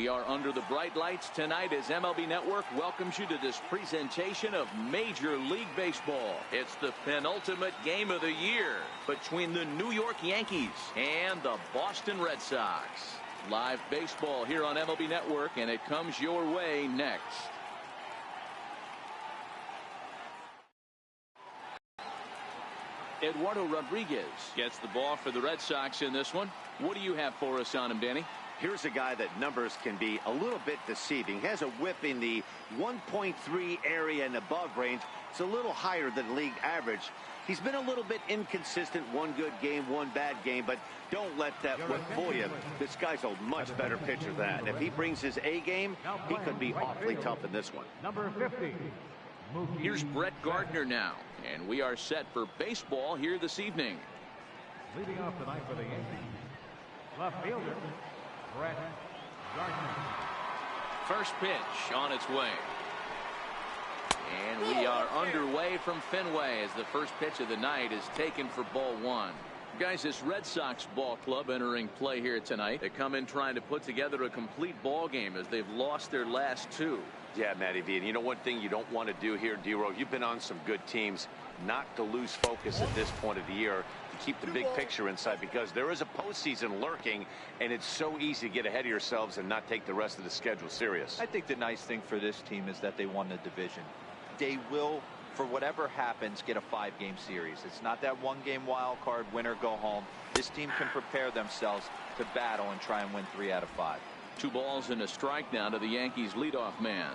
We are under the bright lights tonight as MLB Network welcomes you to this presentation of Major League Baseball. It's the penultimate game of the year between the New York Yankees and the Boston Red Sox. Live baseball here on MLB Network, and it comes your way next. Eduardo Rodriguez gets the ball for the Red Sox in this one. What do you have for us on him, Danny? Here's a guy that numbers can be a little bit deceiving. Has a whip in the 1.3 area and above range. It's a little higher than league average. He's been a little bit inconsistent. One good game, one bad game, but don't let that whip fool you. This guy's a much better pitcher than that. And if he brings his A game, he could be awfully tough in this one. Number 50. Here's Brett Gardner now, and we are set for baseball here this evening. Leading off tonight for the Yankees, left fielder, Brett Gardner. First pitch on its way. And we are underway from Fenway as the first pitch of the night is taken for ball one. Guys, this Red Sox ball club entering play here tonight. They come in trying to put together a complete ball game as they've lost their last two. Yeah, Matty V. And you know one thing you don't want to do here, D-Row, you've been on some good teams, not to lose focus at this point of the year, to keep the big picture inside, because there is a postseason lurking, and it's so easy to get ahead of yourselves and not take the rest of the schedule serious. I think the nice thing for this team is that they won the division. They will, for whatever happens, get a 5-game series. It's not that one-game wild card, win or go home. This team can prepare themselves to battle and try and win 3 out of 5. 2 balls and a strike now to the Yankees leadoff man.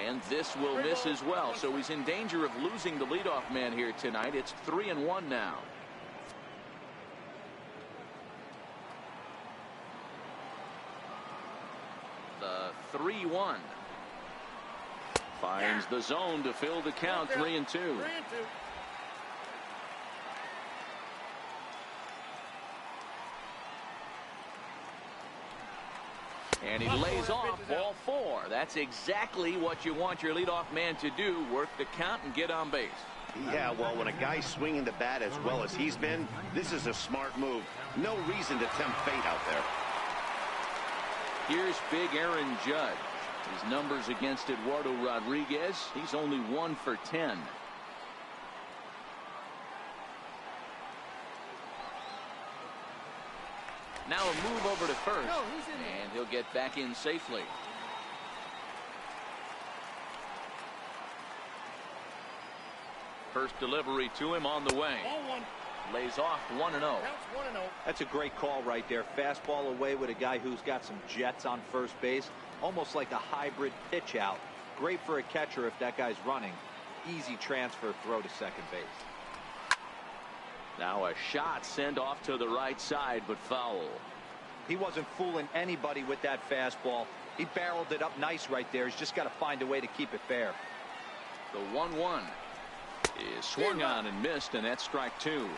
And this will miss as well, so he's in danger of losing the leadoff man here tonight. It's 3-1 now. The 3-1 finds the zone to fill the count. 3-2. And he lays off ball 4. That's exactly what you want your leadoff man to do, work the count and get on base. Yeah, well, when a guy's swinging the bat as well as he's been, this is a smart move. No reason to tempt fate out there. Here's big Aaron Judge. His numbers against Eduardo Rodriguez, he's only 1 for 10. Now a move over to first, and he'll get back in safely. First delivery to him on the way. Lays off 1-0. That's a great call right there. Fastball away with a guy who's got some jets on first base. Almost like a hybrid pitch out. Great for a catcher if that guy's running. Easy transfer throw to second base. Now a shot sent off to the right side, but foul. He wasn't fooling anybody with that fastball. He barreled it up nice right there. He's just got to find a way to keep it fair. The 1-1 is swung on and missed, and that's strike 2.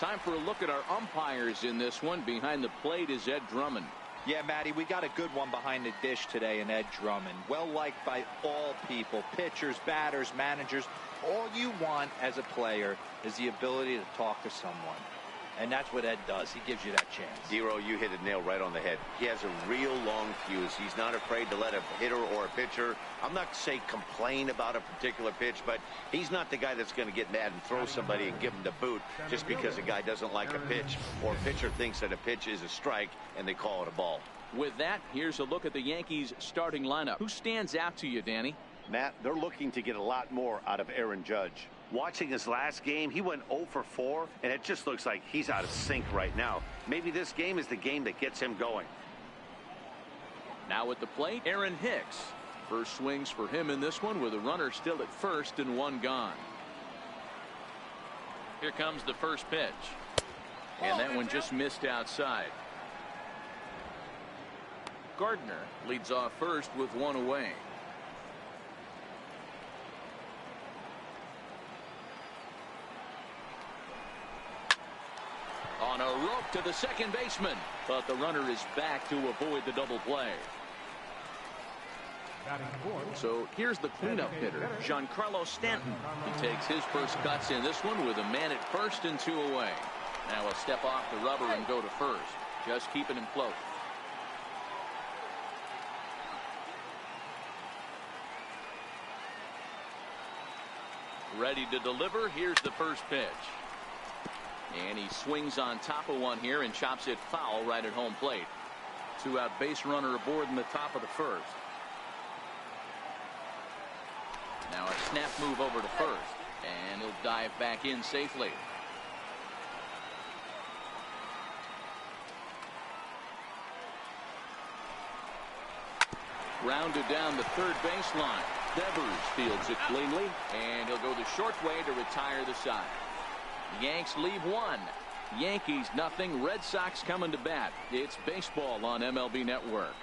Time for a look at our umpires in this one. Behind the plate is Ed Drummond. Yeah, Matty, we got a good one behind the dish today in Ed Drummond. Well liked by all people, pitchers, batters, managers. All you want as a player is the ability to talk to someone. And that's what Ed does. He gives you that chance. Zero, you hit a nail right on the head. He has a real long fuse. He's not afraid to let a hitter or a pitcher, I'm not saying complain about a particular pitch, but he's not the guy that's going to get mad and throw somebody and give him the boot just because a guy doesn't like a pitch or a pitcher thinks that a pitch is a strike and they call it a ball. With that, here's a look at the Yankees starting lineup. Who stands out to you, Danny? Matt, they're looking to get a lot more out of Aaron Judge. Watching his last game, he went 0 for 4, and it just looks like he's out of sync right now. Maybe this game is the game that gets him going. Now at the plate, Aaron Hicks. First swings for him in this one with a runner still at first and 1 gone. Here comes the first pitch. And that one just missed outside. Gardner leads off first with 1 away. On a rope to the second baseman, but the runner is back to avoid the double play. So here's the cleanup hitter, Giancarlo Stanton. He takes his first cuts in this one with a man at first and 2 away. Now a step off the rubber and go to first. Just keeping him close. Ready to deliver. Here's the first pitch. And he swings on top of one here and chops it foul right at home plate. 2-out base runner aboard in the top of the first. Now a snap move over to first. And he'll dive back in safely. Grounded down the third baseline. Devers fields it cleanly, and he'll go the short way to retire the side. Yanks leave one. Yankees nothing. Red Sox coming to bat. It's baseball on MLB Network.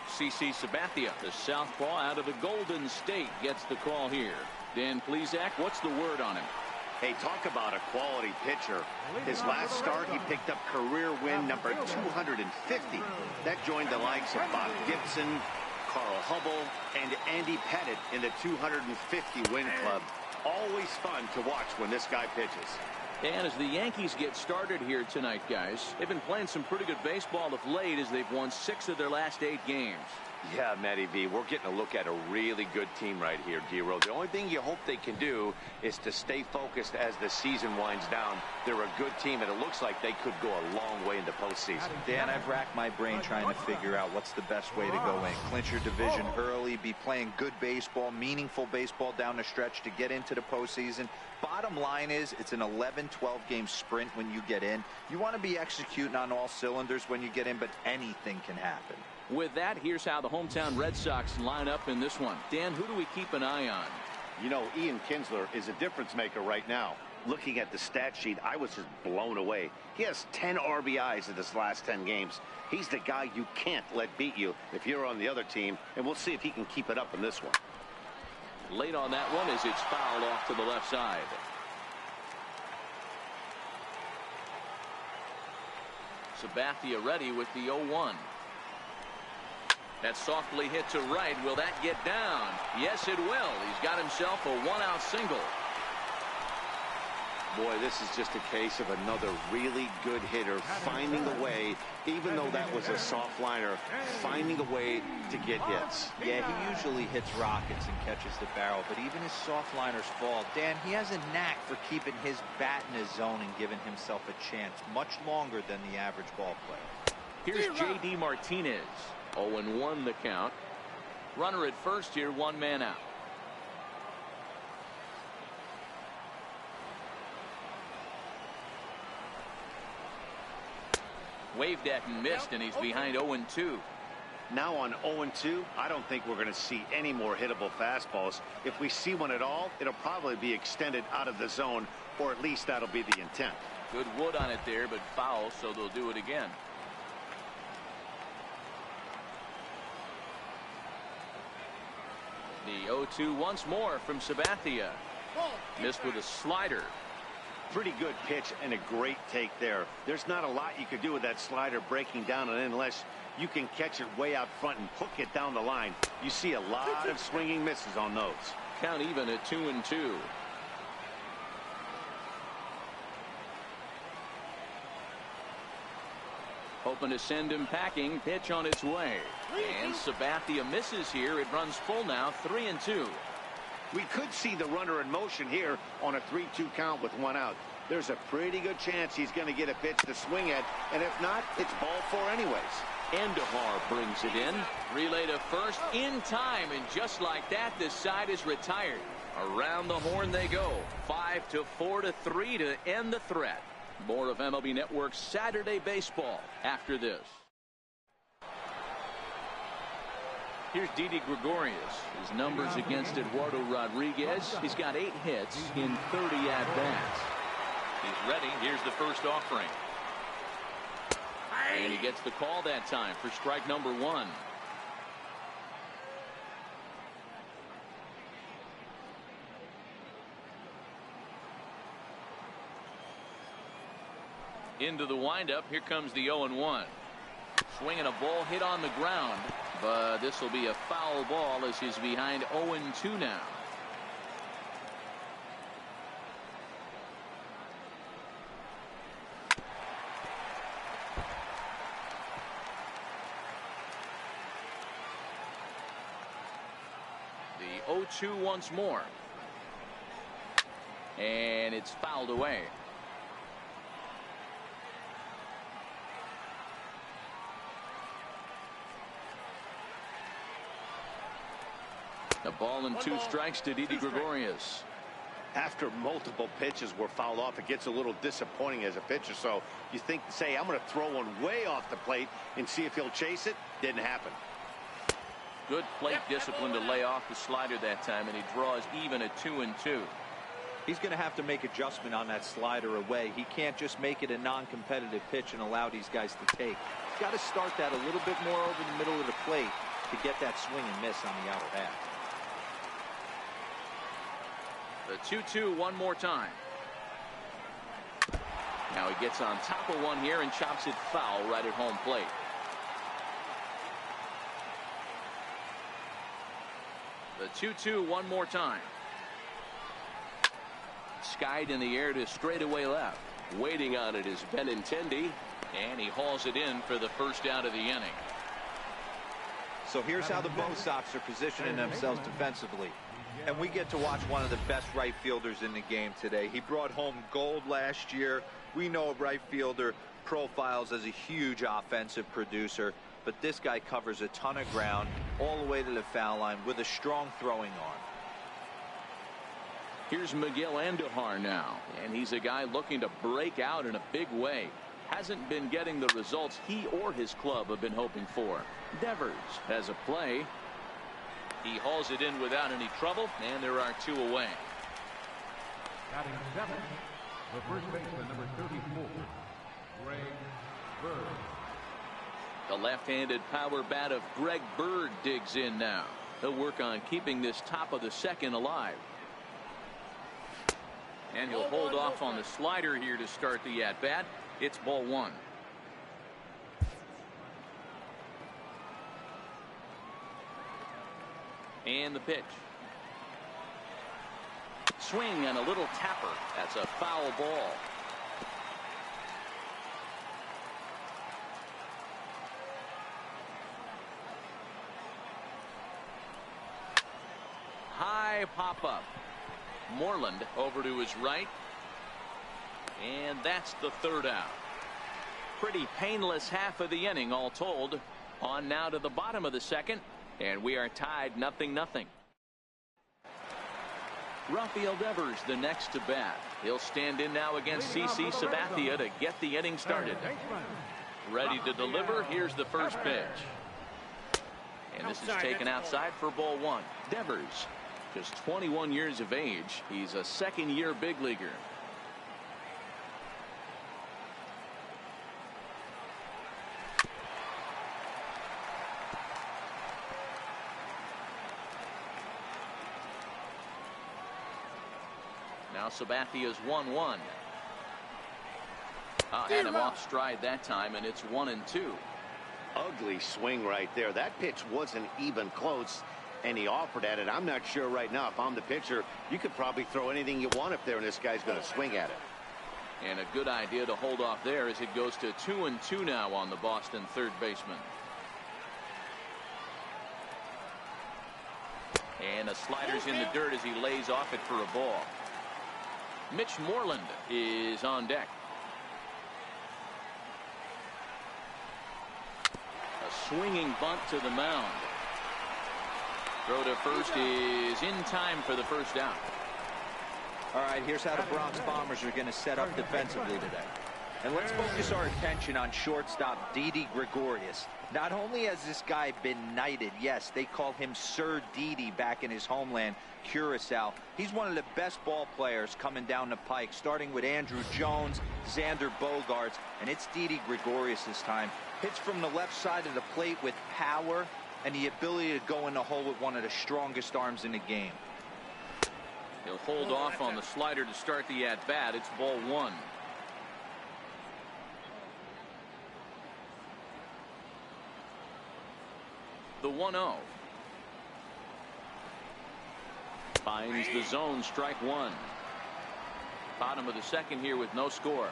CC Sabathia, the southpaw out of the Golden State, gets the call here. Dan Plesac, what's the word on him? Hey, talk about a quality pitcher. His last start, he picked up career win number 250. That joined the likes of Bob Gibson, Carl Hubble, and Andy Pettit in the 250 win club. Always fun to watch when this guy pitches. And as the Yankees get started here tonight, guys, they've been playing some pretty good baseball of late as they've won 6 of their last 8 games. Yeah, Matty V, we're getting a look at a really good team right here, D-Row. The only thing you hope they can do is to stay focused as the season winds down. They're a good team, and it looks like they could go a long way into postseason. Dan, I've racked my brain trying to figure out what's the best way to go in. Clinch your division early, be playing good baseball, meaningful baseball down the stretch to get into the postseason. Bottom line is it's an 11-12 game sprint when you get in. You want to be executing on all cylinders when you get in, but anything can happen. With that, here's how the hometown Red Sox line up in this one. Dan, who do we keep an eye on? You know, Ian Kinsler is a difference maker right now. Looking at the stat sheet, I was just blown away. He has 10 RBIs in his last 10 games. He's the guy you can't let beat you if you're on the other team, and we'll see if he can keep it up in this one. Late on that one as it's fouled off to the left side. Sabathia ready with the 0-1. That's softly hit to right. Will that get down? Yes, it will. He's got himself a 1-out single. Boy, this is just a case of another really good hitter finding a way, even though that was a soft liner, finding a way to get hits. Yeah, he usually hits rockets and catches the barrel, but even his soft liners fall. Dan, he has a knack for keeping his bat in his zone and giving himself a chance much longer than the average ball player. Here's J.D. Martinez. 0-1 the count. Runner at first here, 1 man out. Waved at and missed, and he's behind 0-2. Now on 0-2, I don't think we're going to see any more hittable fastballs. If we see one at all, it'll probably be extended out of the zone, or at least that'll be the intent. Good wood on it there, but foul, so they'll do it again. The 0-2 once more from Sabathia. Missed with a slider. Pretty good pitch and a great take there. There's not a lot you could do with that slider breaking down and in unless you can catch it way out front and hook it down the line. You see a lot of swinging misses on those. Count even at 2-2. Hoping to send him packing. Pitch on its way. And Sabathia misses here. It runs full now, 3-2. We could see the runner in motion here on a 3-2 count with 1 out. There's a pretty good chance he's going to get a pitch to swing at, and if not, it's ball 4 anyways. Endahar brings it in. Relay to first in time, and just like that, the side is retired. Around the horn they go. 5-4-3 to end the threat. More of MLB Network's Saturday Baseball after this. Here's Didi Gregorius. His numbers against Eduardo Rodriguez. He's got 8 hits in 30 at-bats. He's ready. Here's the first offering. And he gets the call that time for strike number 1. Into the windup. Here comes the 0-1. Swinging a ball hit on the ground. But this will be a foul ball as he's behind 0-2 now. 0-2 once more. And it's fouled away. A ball and 2 strikes to Didi Gregorius. After multiple pitches were fouled off, it gets a little disappointing as a pitcher. So you think, say, I'm going to throw one way off the plate and see if he'll chase it. Didn't happen. Good plate discipline to lay off the slider that time, and he draws even at 2-2. He's going to have to make adjustment on that slider away. He can't just make it a non-competitive pitch and allow these guys to take. He's got to start that a little bit more over the middle of the plate to get that swing and miss on the outer half. The 2-2 one more time. Now he gets on top of one here and chops it foul right at home plate. The 2-2 one more time. Skied in the air to straightaway left. Waiting on it is Benintendi, and he hauls it in for the first out of the inning. So here's how the Bo Sox are positioning themselves defensively. And we get to watch one of the best right fielders in the game today. He brought home gold last year. We know a right fielder profiles as a huge offensive producer, but this guy covers a ton of ground all the way to the foul line with a strong throwing arm. Here's Miguel Andujar now, and he's a guy looking to break out in a big way. Hasn't been getting the results he or his club have been hoping for. Devers has a play. He hauls it in without any trouble, and there are 2 away. Batting 7, the first baseman, number 34, Greg Bird. The left-handed power bat of Greg Bird digs in now. He'll work on keeping this top of the second alive. And he'll hold off on the slider here to start the at-bat. It's ball 1. And the pitch. Swing and a little tapper. That's a foul ball. High pop-up. Moreland over to his right. And that's the 3rd out. Pretty painless half of the inning all told. On now to the bottom of the 2nd. And we are tied 0-0. Rafael Devers the next to bat. He'll stand in now against CC Sabathia to get the inning started. Ready to deliver. Here's the first pitch. And this is taken outside for ball 1. Devers, just 21 years of age. He's a second-year big leaguer. Now Sabathia's 1-1. Had him off stride that time, and it's 1-2. Ugly swing right there. That pitch wasn't even close, and he offered at it. I'm not sure right now if I'm the pitcher. You could probably throw anything you want up there, and this guy's going to swing at it. And a good idea to hold off there as it goes to 2-2 now on the Boston third baseman. And the slider's in the dirt as he lays off it for a ball. Mitch Moreland is on deck. A swinging bunt to the mound. Throw to first is in time for the first out. All right, here's how the Bronx Bombers are going to set up defensively today. And let's focus our attention on shortstop Didi Gregorius. Not only has this guy been knighted, yes, they call him Sir Didi back in his homeland, Curacao. He's one of the best ball players coming down the pike, starting with Andrew Jones, Xander Bogaerts, and it's Didi Gregorius this time. Hits from the left side of the plate with power and the ability to go in the hole with one of the strongest arms in the game. He'll hold off on the slider to start the at-bat. It's ball 1. The 1-0. Finds the zone, strike 1. Bottom of the 2nd here with no score.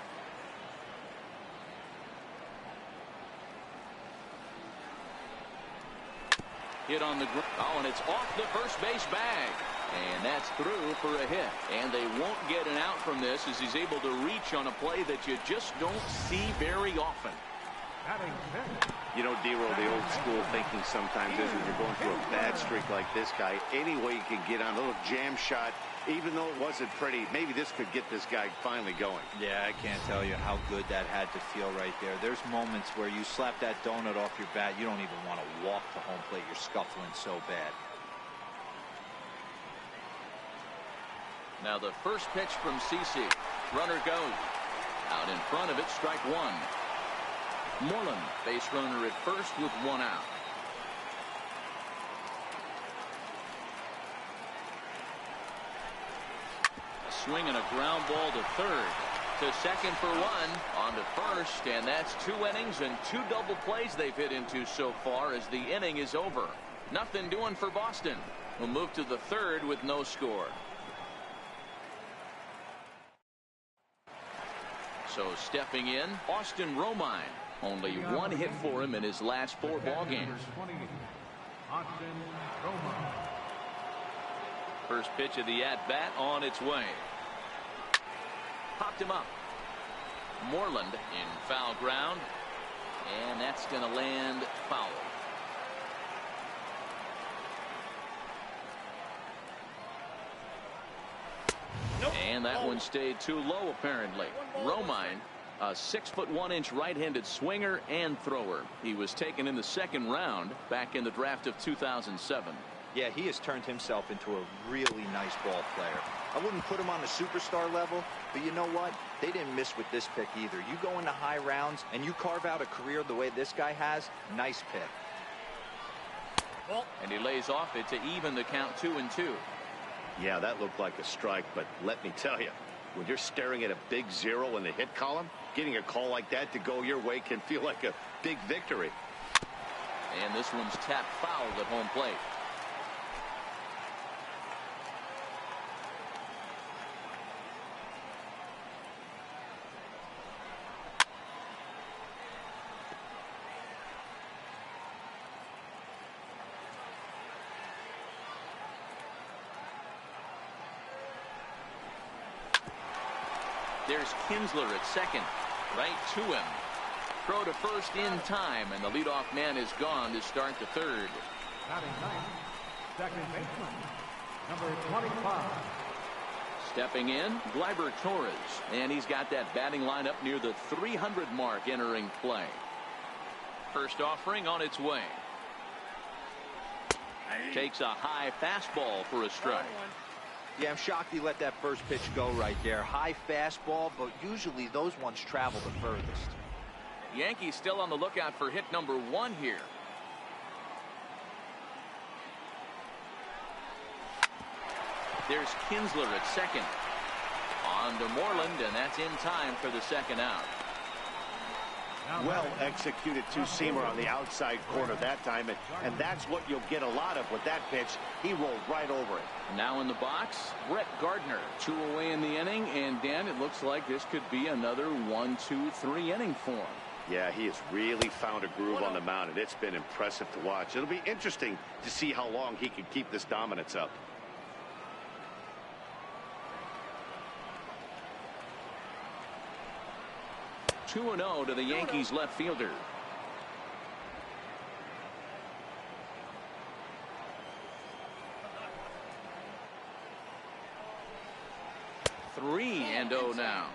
Hit on the ground. Oh, and it's off the first base bag. And that's through for a hit. And they won't get an out from this as he's able to reach on a play that you just don't see very often. You know, D-Roll, the old school thinking sometimes is when you're going through a bad streak like this guy, any way you can get on a little jam shot, even though it wasn't pretty, maybe this could get this guy finally going. Yeah, I can't tell you how good that had to feel right there. There's moments where you slap that donut off your bat, you don't even want to walk to home plate. You're scuffling so bad. Now the first pitch from CC. Runner goes. Out in front of it, strike one. Moreland, base runner at first with one out. A swing and a ground ball to third. To second for one. On to first, and that's 2 innings and 2 double plays they've hit into so far as the inning is over. Nothing doing for Boston. We'll move to the third with no score. So stepping in, Austin Romine. Only 1 hit for him in his last 4 ball games. First pitch of the at-bat on its way. Popped him up. Moreland in foul ground. And that's going to land foul. And that one stayed too low, apparently. Romine, a 6'1" right-handed swinger and thrower. He was taken in the 2nd round back in the draft of 2007. Yeah, he has turned himself into a really nice ball player. I wouldn't put him on the superstar level, but you know what? They didn't miss with this pick either. You go into high rounds and you carve out a career the way this guy has, nice pick. And he lays off it to even the count 2-2. Yeah, that looked like a strike, but let me tell you, when you're staring at a big 0 in the hit column, getting a call like that to go your way can feel like a big victory. And this one's tapped foul at home plate. There's Kinsler at second. Right to him. Throw to first in time, and the leadoff man is gone to start the third. Batting ninth, second baseman, number 25. Stepping in, Gleyber Torres. And he's got that batting lineup near the 300 mark entering play. First offering on its way. Takes a high fastball for a strike. Yeah, I'm shocked he let that first pitch go right there. High fastball, but usually those ones travel the furthest. Yankees still on the lookout for hit number 1 here. There's Kinsler at second. On to Moreland, and that's in time for the 2nd out. Well executed two-seamer on the outside corner that time, and that's what you'll get a lot of with that pitch. He rolled right over it. Now in the box, Brett Gardner. 2 away in the inning, and Dan, it looks like this could be another 1-2-3 inning for him. Yeah, he has really found a groove on the mound, and it's been impressive to watch. It'll be interesting to see how long he can keep this dominance up. (2-0) to the Yankees left fielder. (3-0) now.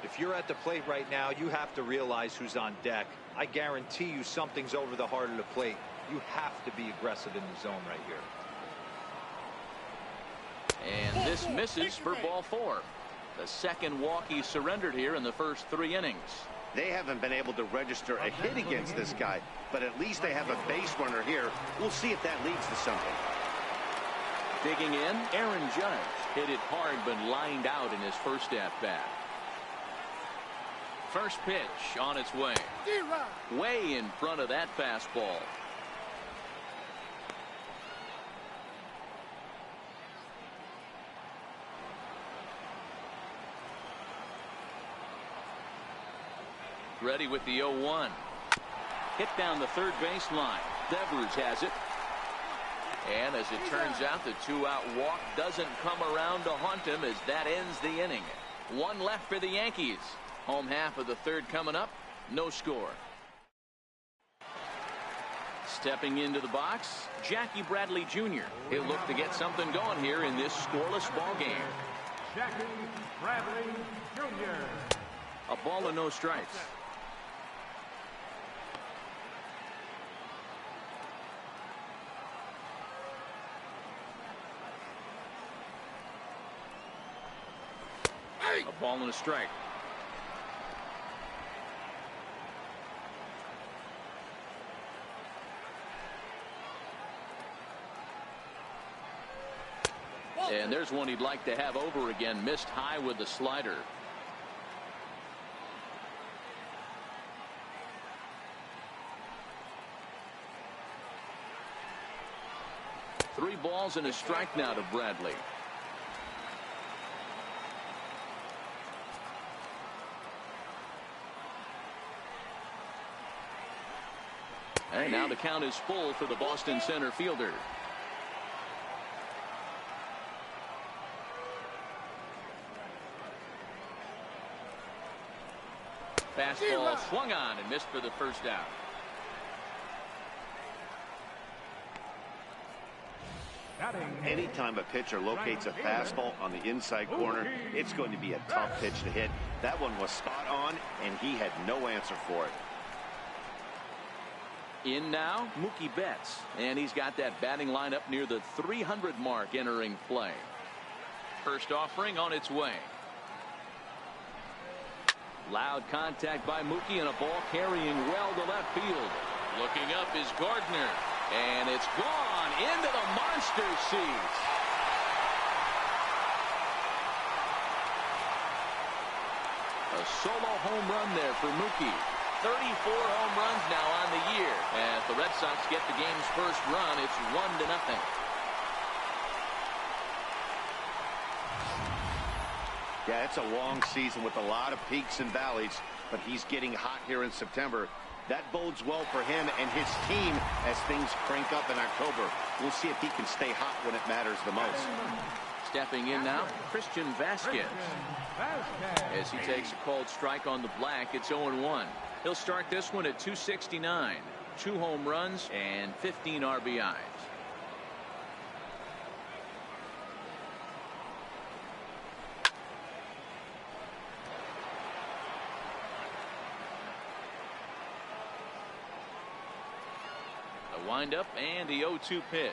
If you're at the plate right now, you have to realize who's on deck. I guarantee you something's over the heart of the plate. You have to be aggressive in the zone right here. And this misses for ball 4. The 2nd walk he surrendered here in the first 3 innings. They haven't been able to register a hit against this guy, but at least they have a base runner here. We'll see if that leads to something. Digging in, Aaron Judge hit it hard but lined out in his first at-bat. First pitch on its way. Way in front of that fastball. Ready with the 0-1. Hit down the third baseline. Devers has it. And as it turns out, the two-out walk doesn't come around to haunt him as that ends the inning. One left for the Yankees. Home half of the third coming up. No score. Stepping into the box, Jackie Bradley Jr. He'll look to get something going here in this scoreless ball game. Jackie Bradley Jr. A ball and no strikes. A ball and a strike. And there's one he'd like to have over again. Missed high with the slider. Three balls and a strike now to Bradley. And now the count is full for the Boston center fielder. Fastball swung on and missed for the first out. Anytime a pitcher locates a fastball on the inside corner, it's going to be a tough pitch to hit. That one was spot on, and he had no answer for it. In now, Mookie Betts, and he's got that batting lineup near the 300 mark entering play. First offering on its way. Loud contact by Mookie and a ball carrying well to left field. Looking up is Gardner, and it's gone into the monster seats. A solo home run there for Mookie. 34 home runs now on the year. As the Red Sox get the game's first run, it's 1-0. Yeah, it's a long season with a lot of peaks and valleys, but he's getting hot here in September. That bodes well for him and his team as things crank up in October. We'll see if he can stay hot when it matters the most. Stepping in now, Christian Vasquez. As he takes a called strike on the black, it's 0-1. He'll start this one at 269. 2 home runs and 15 RBIs. The windup and the 0-2 pitch.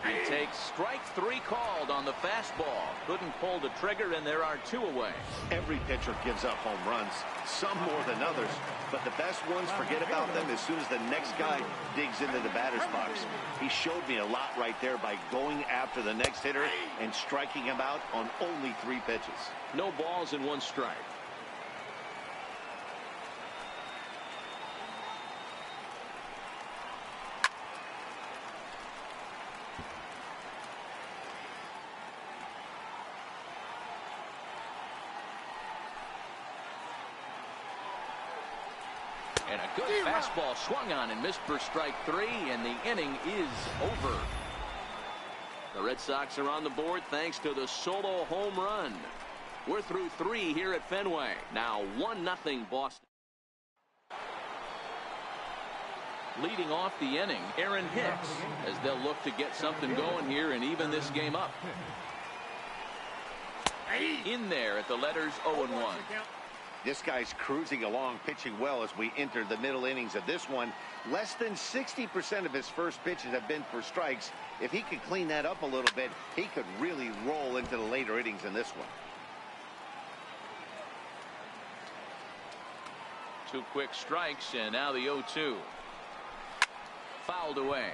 He takes strike 3 called on the fastball. Couldn't pull the trigger, and there are 2 away. Every pitcher gives up home runs, some more than others, but the best ones forget about them as soon as the next guy digs into the batter's box. He showed me a lot right there by going after the next hitter and striking him out on only 3 pitches. No balls and 1 strike. And a good fastball swung on and missed for strike 3, and the inning is over. The Red Sox are on the board thanks to the solo home run. We're through 3 here at Fenway. Now 1-0 Boston. Leading off the inning, Aaron Hicks, as they'll look to get something going here and even this game up. In there at the letters 0-1. This guy's cruising along, pitching well as we enter the middle innings of this one. Less than 60% of his first pitches have been for strikes. If he could clean that up a little bit, he could really roll into the later innings in this one. 2 quick strikes, and now the 0-2. Fouled away.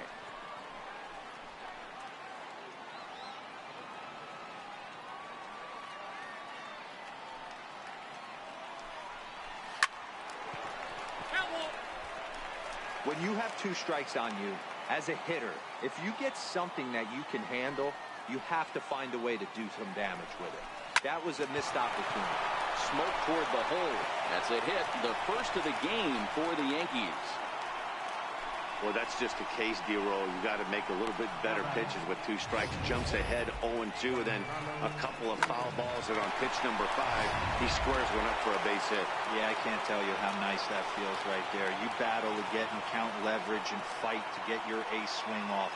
When you have 2 strikes on you, as a hitter, if you get something that you can handle, you have to find a way to do some damage with it. That was a missed opportunity. Smoke toward the hole. That's a hit, the first of the game for the Yankees. Well, that's just a case, D-Roll. You got to make a little bit better pitches with 2 strikes. Jumps ahead 0-2, and then a couple of foul balls, and on pitch number 5, he squares one up for a base hit. Yeah, I can't tell you how nice that feels right there. You battle to get and count leverage and fight to get your ace swing off.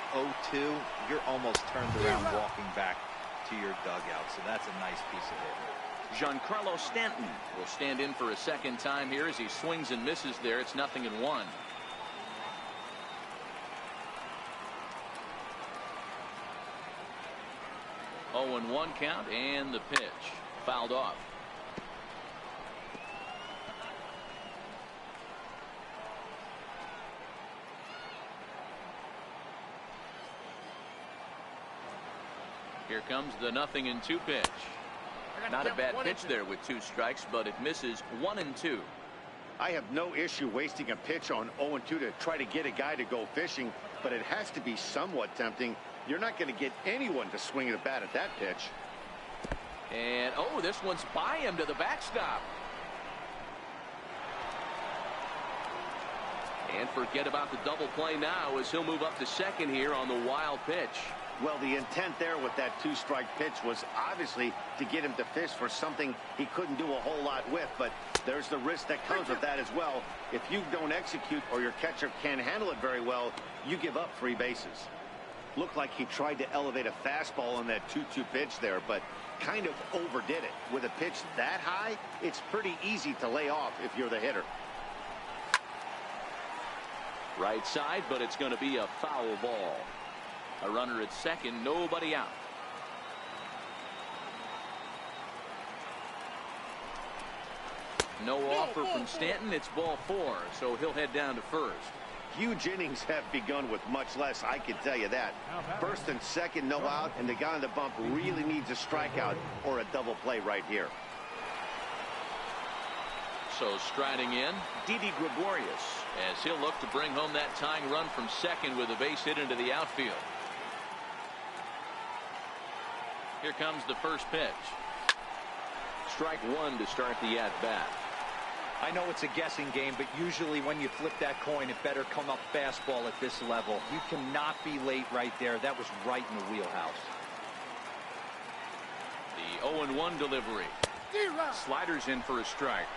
0-2, you're almost turned around walking back to your dugout, so that's a nice piece of hitting. Giancarlo Stanton will stand in for a second time here as he swings and misses there. It's 0-1. 0-1 count, and the pitch fouled off. Here comes the 0-2 pitch. Not a bad pitch there with 2 strikes, but it misses 1-2. I have no issue wasting a pitch on 0-2 to try to get a guy to go fishing, but it has to be somewhat tempting. You're not going to get anyone to swing the bat at that pitch. And oh, this one's by him to the backstop. And forget about the double play now as he'll move up to second here on the wild pitch. Well, the intent there with that 2-strike pitch was obviously to get him to fish for something he couldn't do a whole lot with, but there's the risk that comes with that as well. If you don't execute or your catcher can't handle it very well, you give up 3 bases. Looked like he tried to elevate a fastball on that 2-2 pitch there, but kind of overdid it. With a pitch that high, it's pretty easy to lay off if you're the hitter. Right side, but it's going to be a foul ball. A runner at second, nobody out. No offer from Stanton. It's ball 4, so he'll head down to first. Huge innings have begun with much less, I can tell you that. First and second, no out, and the guy on the bump really needs a strikeout or a double play right here. So striding in, Didi Gregorius, as he'll look to bring home that tying run from second with a base hit into the outfield. Here comes the first pitch. Strike 1 to start the at-bat. I know it's a guessing game, but usually when you flip that coin, it better come up fastball at this level. You cannot be late right there. That was right in the wheelhouse. The 0-1 delivery. Sliders in for a strike.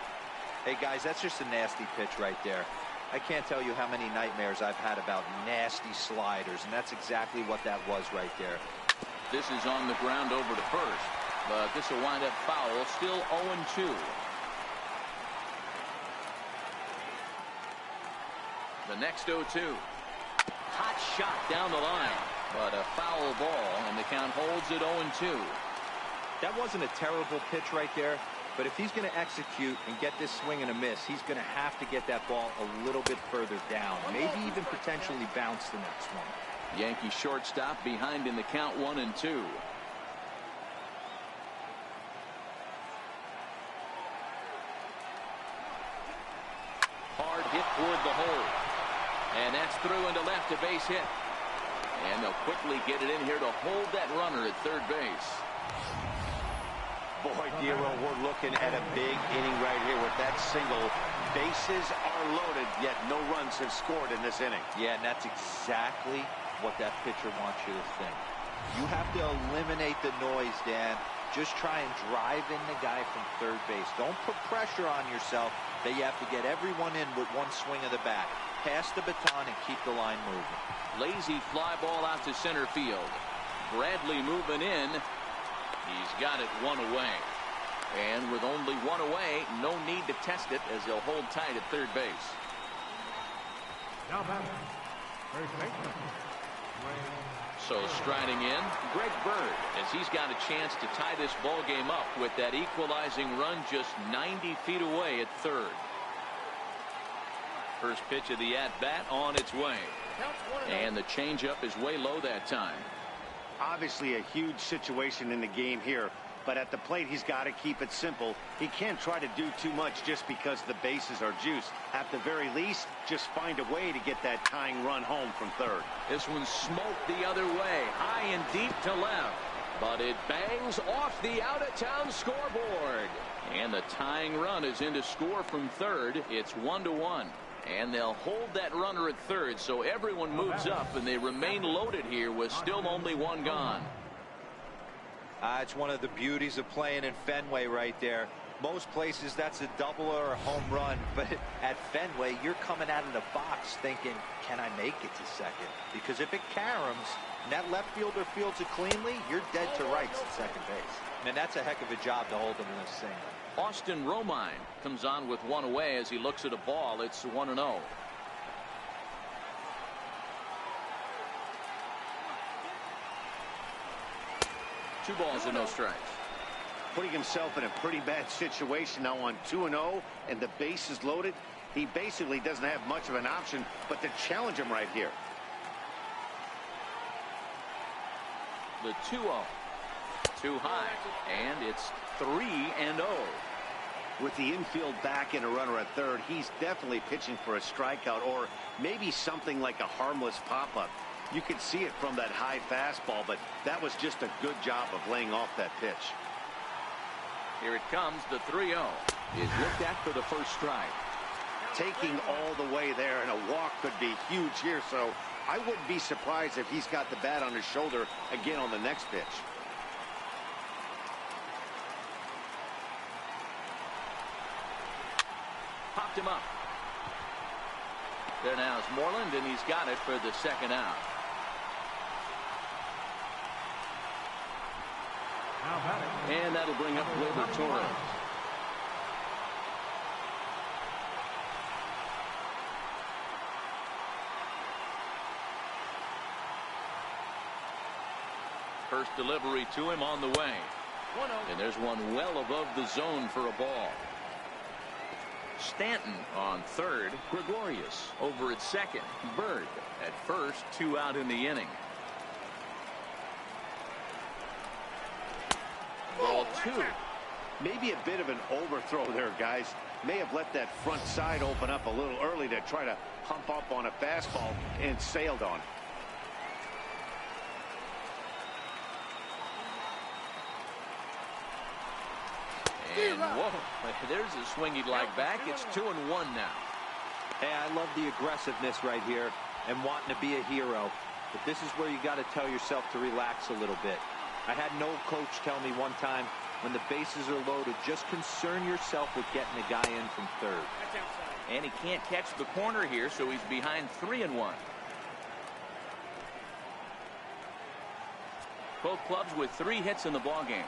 Hey, guys, that's just a nasty pitch right there. I can't tell you how many nightmares I've had about nasty sliders, and that's exactly what that was right there. This is on the ground over to first, but this will wind up foul. Still 0-2. The next 0-2. Hot shot down the line, but a foul ball, and the count holds at 0-2. That wasn't a terrible pitch right there, but if he's going to execute and get this swing and a miss, he's going to have to get that ball a little bit further down, maybe even potentially bounce the next one. Yankee shortstop behind in the count 1-2. Hard hit toward the hole. And that's through into left, a base hit. And they'll quickly get it in here to hold that runner at third base. Boy, Dero, we're looking at a big inning right here with that single. Bases are loaded, yet no runs have scored in this inning. Yeah, and that's exactly what that pitcher wants you to think. You have to eliminate the noise, Dan. Just try and drive in the guy from third base. Don't put pressure on yourself that you have to get everyone in with one swing of the bat. Pass the baton and keep the line moving. Lazy fly ball out to center field. Bradley moving in. He's got it 1 away. And with only 1 away, no need to test it as they'll hold tight at third base. Now back. Third baseman. So striding in, Greg Bird, as he's got a chance to tie this ball game up with that equalizing run just 90 feet away at third. First pitch of the at-bat on its way. And the changeup is way low that time. Obviously a huge situation in the game here, but at the plate he's got to keep it simple. He can't try to do too much just because the bases are juiced. At the very least, just find a way to get that tying run home from third. This one smoked the other way, high and deep to left, but it bangs off the out-of-town scoreboard. And the tying run is in to score from third. It's 1-1. And they'll hold that runner at third, so everyone moves up, and they remain loaded here with still only one gone. It's one of the beauties of playing in Fenway right there. Most places that's a double or a home run, but at Fenway you're coming out of the box thinking, can I make it to second? Because if it caroms and that left fielder fields it cleanly, you're dead to rights at second base. And that's a heck of a job to hold him in this single. Austin Romine comes on with one away as he looks at a ball. It's 1-0. Two balls and no strikes. Putting himself in a pretty bad situation now on 2-0 and the base is loaded. He basically doesn't have much of an option but to challenge him right here. The 2-0. Too high, and it's 3-0. With the infield back and a runner at third, he's definitely pitching for a strikeout or maybe something like a harmless pop-up. You could see it from that high fastball, but that was just a good job of laying off that pitch. Here it comes. The 3-0 is looked at for the first strike. Taking all the way there, and a walk could be huge here, so I wouldn't be surprised if he's got the bat on his shoulder again on the next pitch. Popped him up. There now is Moreland, and he's got it for the second out. And that'll bring up Gleyber Torres. First delivery to him on the way. And there's one well above the zone for a ball. Stanton on third. Gregorius over at second. Bird at first. 2 out in the inning. Ball 2. Maybe a bit of an overthrow there, guys. May have let that front side open up a little early to try to pump up on a fastball and sailed on. And whoa, there's a swing he'd like back. It's 2-1 now. Hey, I love the aggressiveness right here and wanting to be a hero. But this is where you got to tell yourself to relax a little bit. I had an old coach tell me one time, when the bases are loaded, just concern yourself with getting the guy in from third. And he can't catch the corner here, so he's behind 3-1. Both clubs with 3 hits in the ballgame.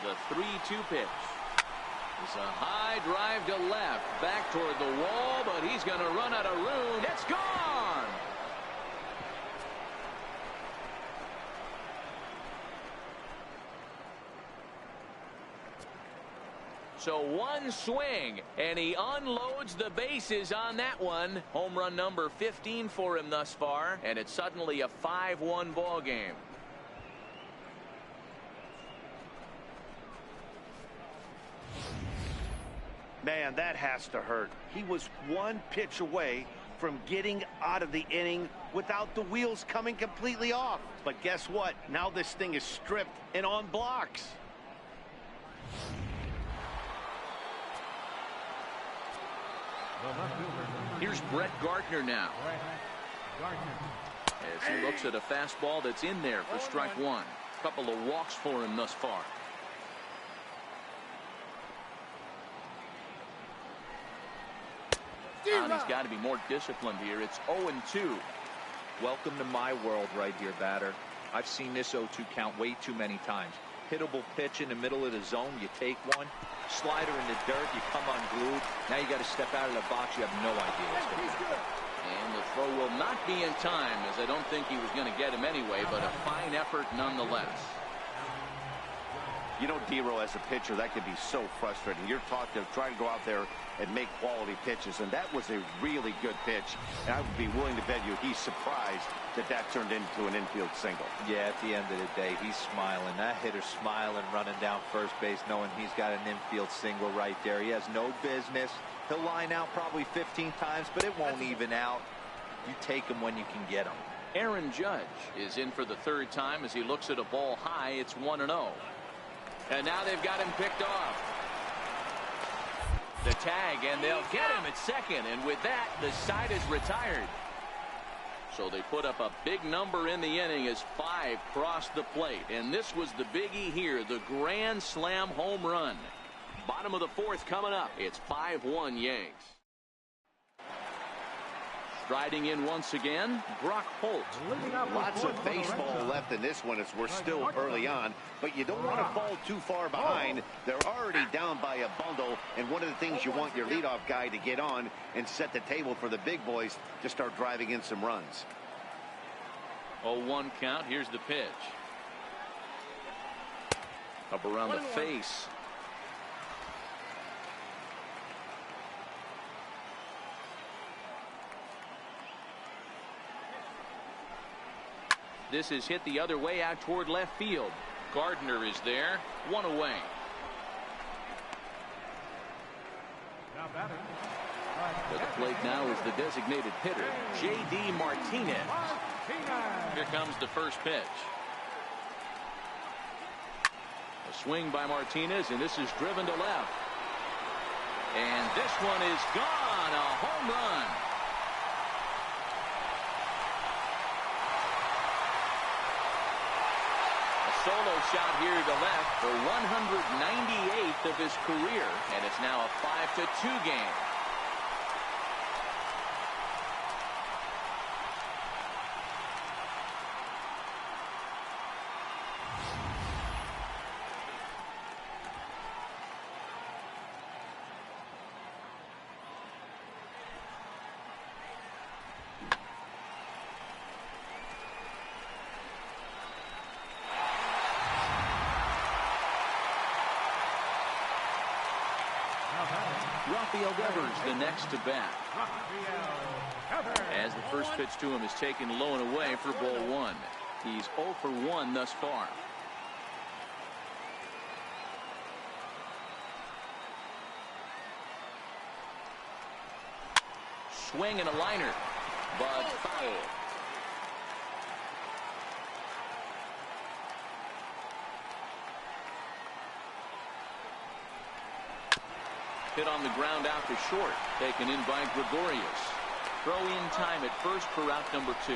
The 3-2 pitch. It's a high drive to left, back toward the wall, but he's going to run out of room. It's gone. So one swing, and he unloads the bases on that one. Home run number 15 for him thus far, and it's suddenly a 5-1 ball game. Man, that has to hurt. He was one pitch away from getting out of the inning without the wheels coming completely off. But guess what? Now this thing is stripped and on blocks. Here's Brett Gardner now. As he looks at a fastball that's in there for strike 1. A couple of walks for him thus far. He's got to be more disciplined here. It's 0-2. Welcome to my world right here, batter. I've seen this 0-2 count way too many times. Hittable pitch in the middle of the zone, you take one. Slider in the dirt, you come unglued. Now you got to step out of the box. You have no idea what's going to happen. And the throw will not be in time, as I don't think he was going to get him anyway, but a fine effort nonetheless. You know, D-Row, as a pitcher, that can be so frustrating. You're taught to try to go out there and make quality pitches, and that was a really good pitch. And I would be willing to bet you he's surprised that that turned into an infield single. Yeah, at the end of the day, he's smiling. That hitter's smiling, running down first base, knowing he's got an infield single right there. He has no business. He'll line out probably 15 times, but it won't even out. You take him when you can get him. Aaron Judge is in for the third time as he looks at a ball high. It's 1-0. And now they've got him picked off. The tag, and they'll get him at second. And with that, the side is retired. So they put up a big number in the inning as 5 crossed the plate. And this was the biggie here, the grand slam home run. Bottom of the fourth coming up. It's 5-1 Yanks. Striding in once again, Brock Holt. Lots of baseball left in this one as we're still early on, but you don't want to fall too far behind. They're already down by a bundle, and one of the things you want your leadoff guy to get on and set the table for the big boys to start driving in some runs. 0-1 count. Here's the pitch. Up around the face. This is hit the other way out toward left field. Gardner is there. 1 away. To the plate now is the designated hitter, J.D. Martinez. Here comes the first pitch. A swing by Martinez, and this is driven to left. And this one is gone. A home run. Solo shot here to left, the 198th of his career, and it's now a 5-2 game. Rafael Devers the next to bat. As the first pitch to him is taken low and away for ball 1. He's 0 for 1 thus far. Swing and a liner, but foul. Hit on the ground out to short. Taken in by Gregorius. Throw in time at first for out number 2.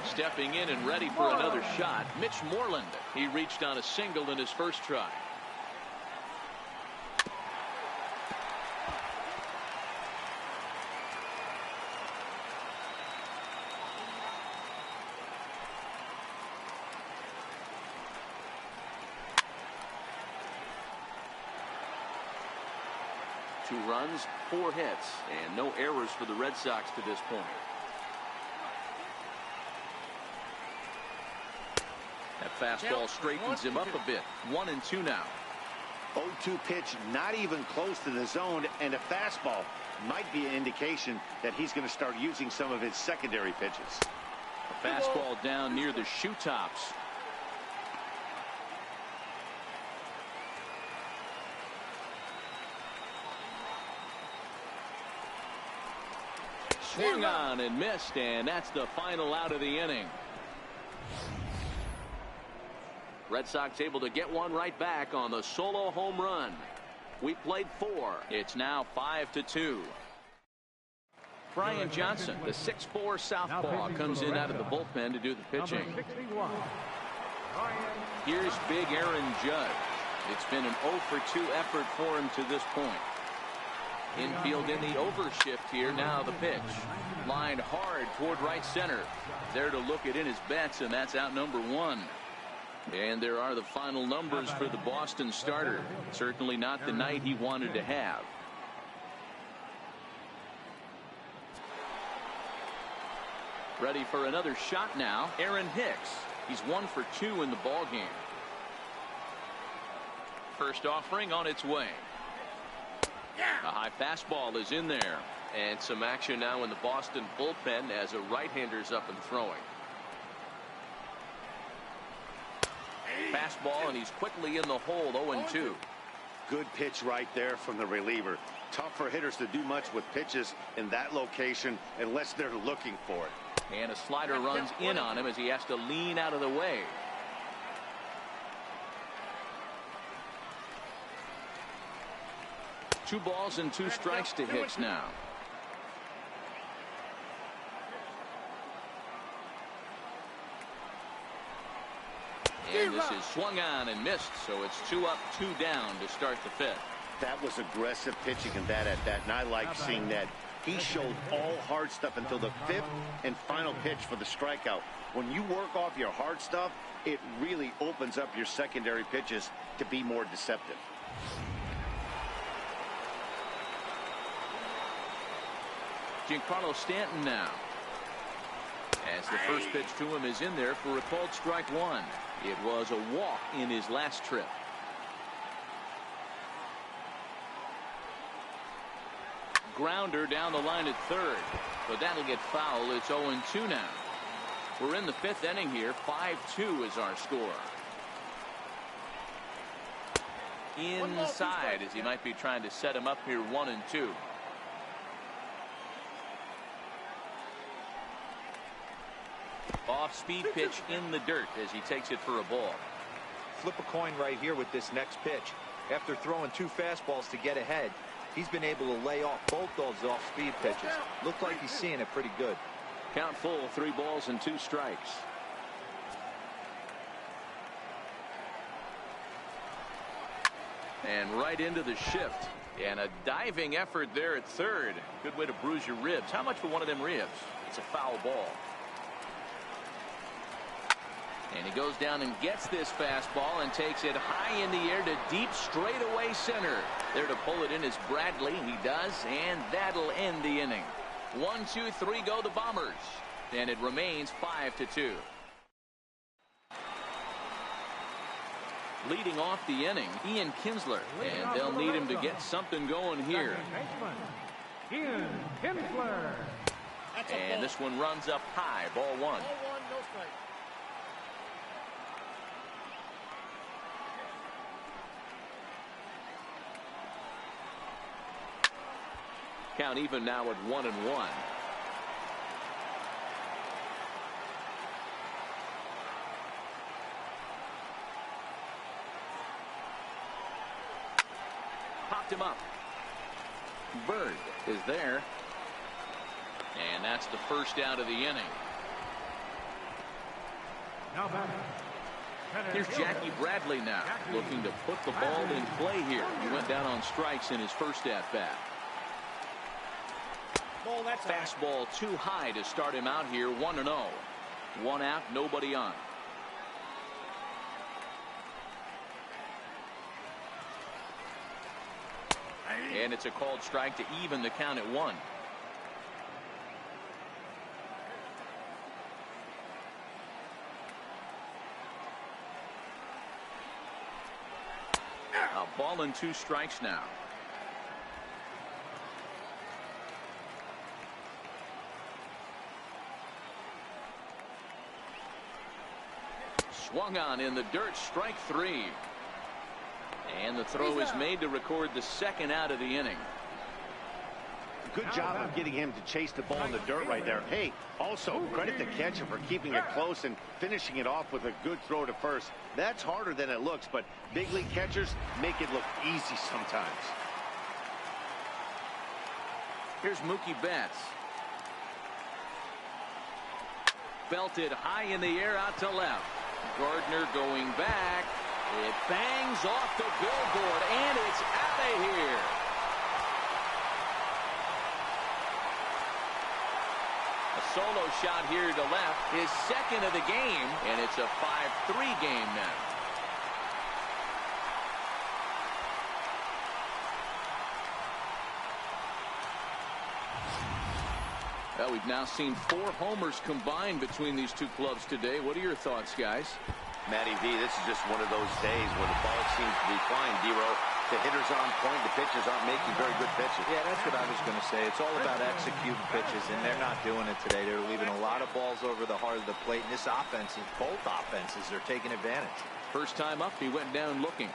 Stepping in and ready for another shot, Mitch Moreland. He reached on a single in his first try. Two runs, 4 hits, and no errors for the Red Sox to this point. That fastball straightens him up a bit. 1-2 now. 0-2 pitch, not even close to the zone, and a fastball might be an indication that he's going to start using some of his secondary pitches. A fastball down near the shoe tops. Swung on and missed, and that's the final out of the inning. Red Sox able to get one right back on the solo home run. We played 4. It's now 5-2. Brian Johnson, the 6'4" southpaw, comes in out of the bullpen to do the pitching. Here's big Aaron Judge. It's been an 0 for 2 effort for him to this point. Infield in the overshift here. Now the pitch. Lined hard toward right center. There to look it in his bets, and that's out number 1. And there are the final numbers for the Boston starter. Certainly not the night he wanted to have. Ready for another shot now. Aaron Hicks. He's 1 for 2 in the ball game. First offering on its way. A high fastball is in there. And some action now in the Boston bullpen as a right-hander's up and throwing. Fastball, and he's quickly in the hole. 0-2. Good pitch right there from the reliever. Tough for hitters to do much with pitches in that location unless they're looking for it. And a slider runs in on him as he has to lean out of the way. Two balls and 2 strikes to Hicks now. And this is swung on and missed, so it's 2 up, 2 down to start the 5th. That was aggressive pitching and bat at that, and I like seeing that. He showed all hard stuff until the 5th and final pitch for the strikeout. When you work off your hard stuff, it really opens up your secondary pitches to be more deceptive. Giancarlo Stanton now. As the first pitch to him is in there for a called strike 1. It was a walk in his last trip. Grounder down the line at third. So that'll get foul. It's 0-2 now. We're in the 5th inning here. 5-2 is our score. Inside as he might be trying to set him up here 1-2. Off speed pitch in the dirt as he takes it for a ball. Flip a coin right here with this next pitch. After throwing 2 fastballs to get ahead, he's been able to lay off both those off-speed pitches. Look like he's seeing it pretty good. Count full, 3 balls and 2 strikes. And right into the shift. And a diving effort there at third. Good way to bruise your ribs. How much for one of them ribs? It's a foul ball. And he goes down and gets this fastball and takes it high in the air to deep straightaway center. There to pull it in is Bradley. He does, and that'll end the inning. 1, 2, 3 go the Bombers. And it remains 5-2. Leading off the inning, Ian Kinsler. And they'll need him to get something going here. Ian Kinsler. And this one runs up high. Ball 1. Ball 1, no strike. Count even now at 1-1. Popped him up. Bird is there. And that's the first out of the inning. Now back. Here's Jackie Bradley now, looking to put the ball in play here. He went down on strikes in his first at-bat. Fastball too high to start him out here. 1-0. 1 out, nobody on. And it's a called strike to even the count at 1. A ball and 2 strikes now. Swung on in the dirt, strike 3. And the throw is made to record the second out of the inning. Good job of getting him to chase the ball in the dirt right there. Hey, also credit the catcher for keeping it close and finishing it off with a good throw to first. That's harder than it looks, but big league catchers make it look easy sometimes. Here's Mookie Betts. Belted high in the air out to left. Gardner going back. It bangs off the billboard, and it's out of here. A solo shot here to left, his second of the game, and it's a 5-3 game now. Well, we've now seen 4 homers combined between these two clubs today. What are your thoughts, guys? Matty V, this is just one of those days when the ball seems to be flying, D-Row. The hitters on point, the pitchers aren't making very good pitches. Yeah, that's what I was going to say. It's all about executing pitches, and they're not doing it today. They're leaving a lot of balls over the heart of the plate, and this offense, both offenses are taking advantage. First time up, he went down looking.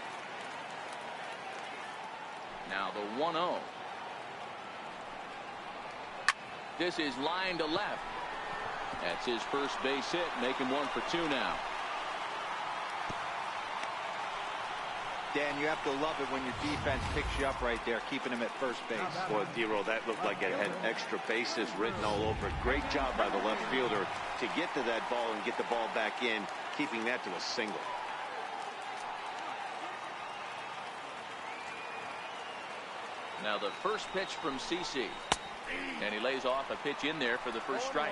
Now the 1-0. This is line to left. That's his first base hit, making 1 for 2 now. Dan, you have to love it when your defense picks you up right there, keeping him at first base. Boy, D-Row, that looked like it had extra bases written all over it. Great job by the left fielder to get to that ball and get the ball back in, keeping that to a single. Now the first pitch from CC. And he lays off a pitch in there for the first strike.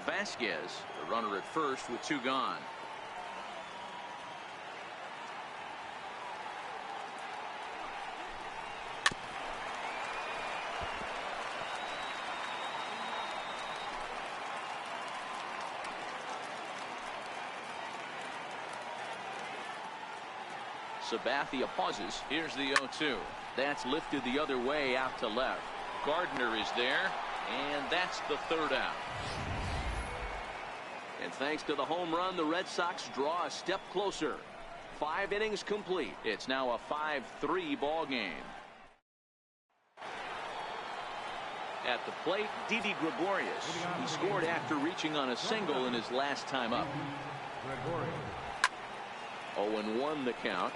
Vasquez, the runner at first with 2 gone. Sabathia pauses. Here's the 0-2. That's lifted the other way out to left. Gardner is there, and that's the 3rd out. And thanks to the home run, the Red Sox draw a step closer. 5 innings complete. It's now a 5-3 ball game. At the plate, Didi Gregorius. He scored after reaching on a single in his last time up. 0-1 the count.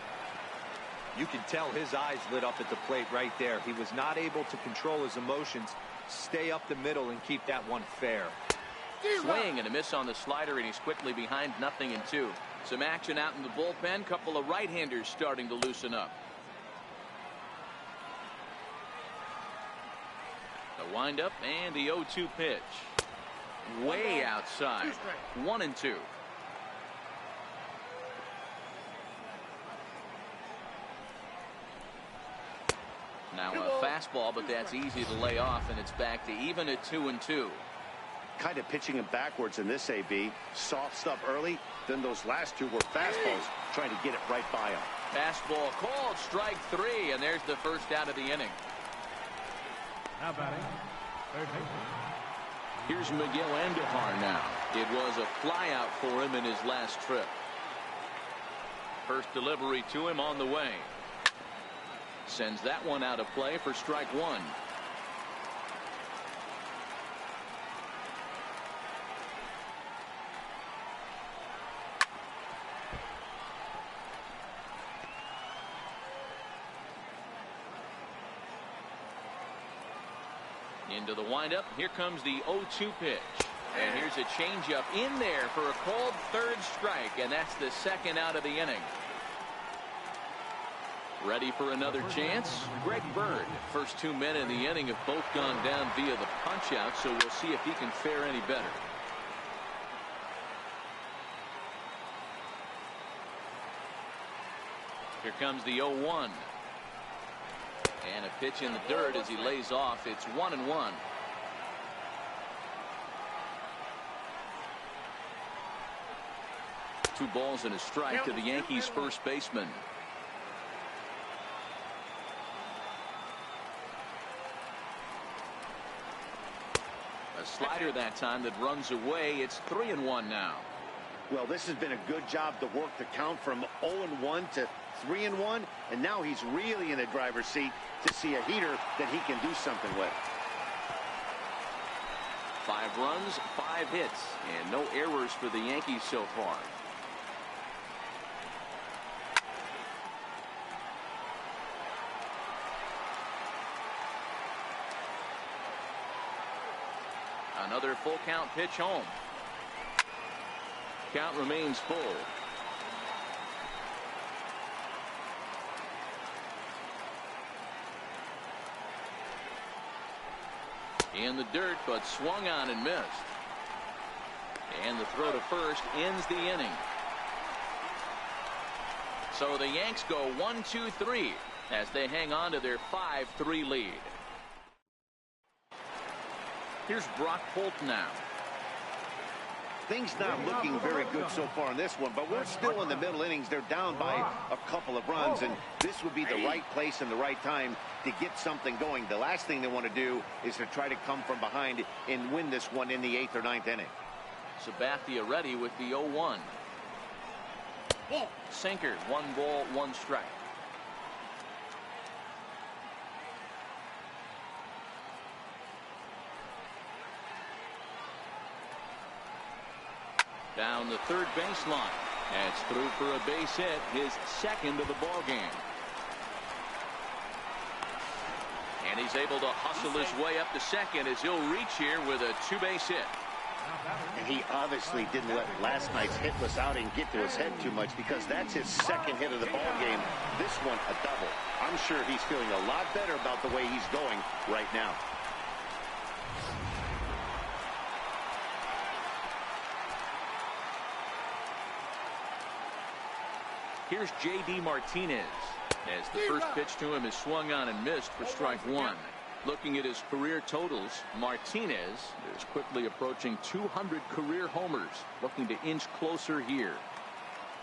You can tell his eyes lit up at the plate right there. He was not able to control his emotions, stay up the middle, and keep that one fair. Swing and a miss on the slider, and he's quickly behind 0-2. Some action out in the bullpen. Couple of right-handers starting to loosen up. The windup and the 0-2 pitch. Way outside. 1-2. Now a fastball, but that's easy to lay off, and it's back to even at 2-2. Kind of pitching him backwards in this AB. Soft stuff early, then those last 2 were fastballs, trying to get it right by him. Fastball called, strike 3, and there's the first out of the inning. Now batting, third baseman. Here's Miguel Andujar now. It was a flyout for him in his last trip. First delivery to him on the way. Sends that one out of play for strike 1. Into the windup. Here comes the 0-2 pitch. And here's a changeup in there for a called 3rd strike, and that's the 2nd out of the inning. Ready for another chance? Greg Bird. First 2 men in the inning have both gone down via the punch-out, so we'll see if he can fare any better. Here comes the 0-1. And a pitch in the dirt as he lays off. It's 1-1. Two balls and a strike to the Yankees first baseman. A slider that time that runs away. It's 3-1 now. Well, this has been a good job to work the count from 0-1 to 3-1, and now he's really in the driver's seat to see a heater that he can do something with. 5 runs, 5 hits, and no errors for the Yankees so far. Another full count pitch home. Count remains full. In the dirt, but swung on and missed. And the throw to first ends the inning. So the Yanks go 1-2-3. as they hang on to their 5-3 lead. Here's Brock Holt now. Things not looking very good so far in this one, but we're still in the middle innings. They're down by a couple of runs, and this would be the right place and the right time to get something going. The last thing they want to do is to try to come from behind and win this one in the 8th or 9th inning. Sabathia ready with the 0-1. Sinker, 1 ball, 1 strike. Down the third baseline. That's through for a base hit, his second of the ball game. And he's able to hustle his way up to second as he'll reach here with a 2-base hit. And he obviously didn't let last night's hitless outing get to his head too much, because that's his second hit of the ball game. This one a double. I'm sure he's feeling a lot better about the way he's going right now. Here's J.D. Martinez as the first pitch to him is swung on and missed for strike 1. Looking at his career totals, Martinez is quickly approaching 200 career homers, looking to inch closer here.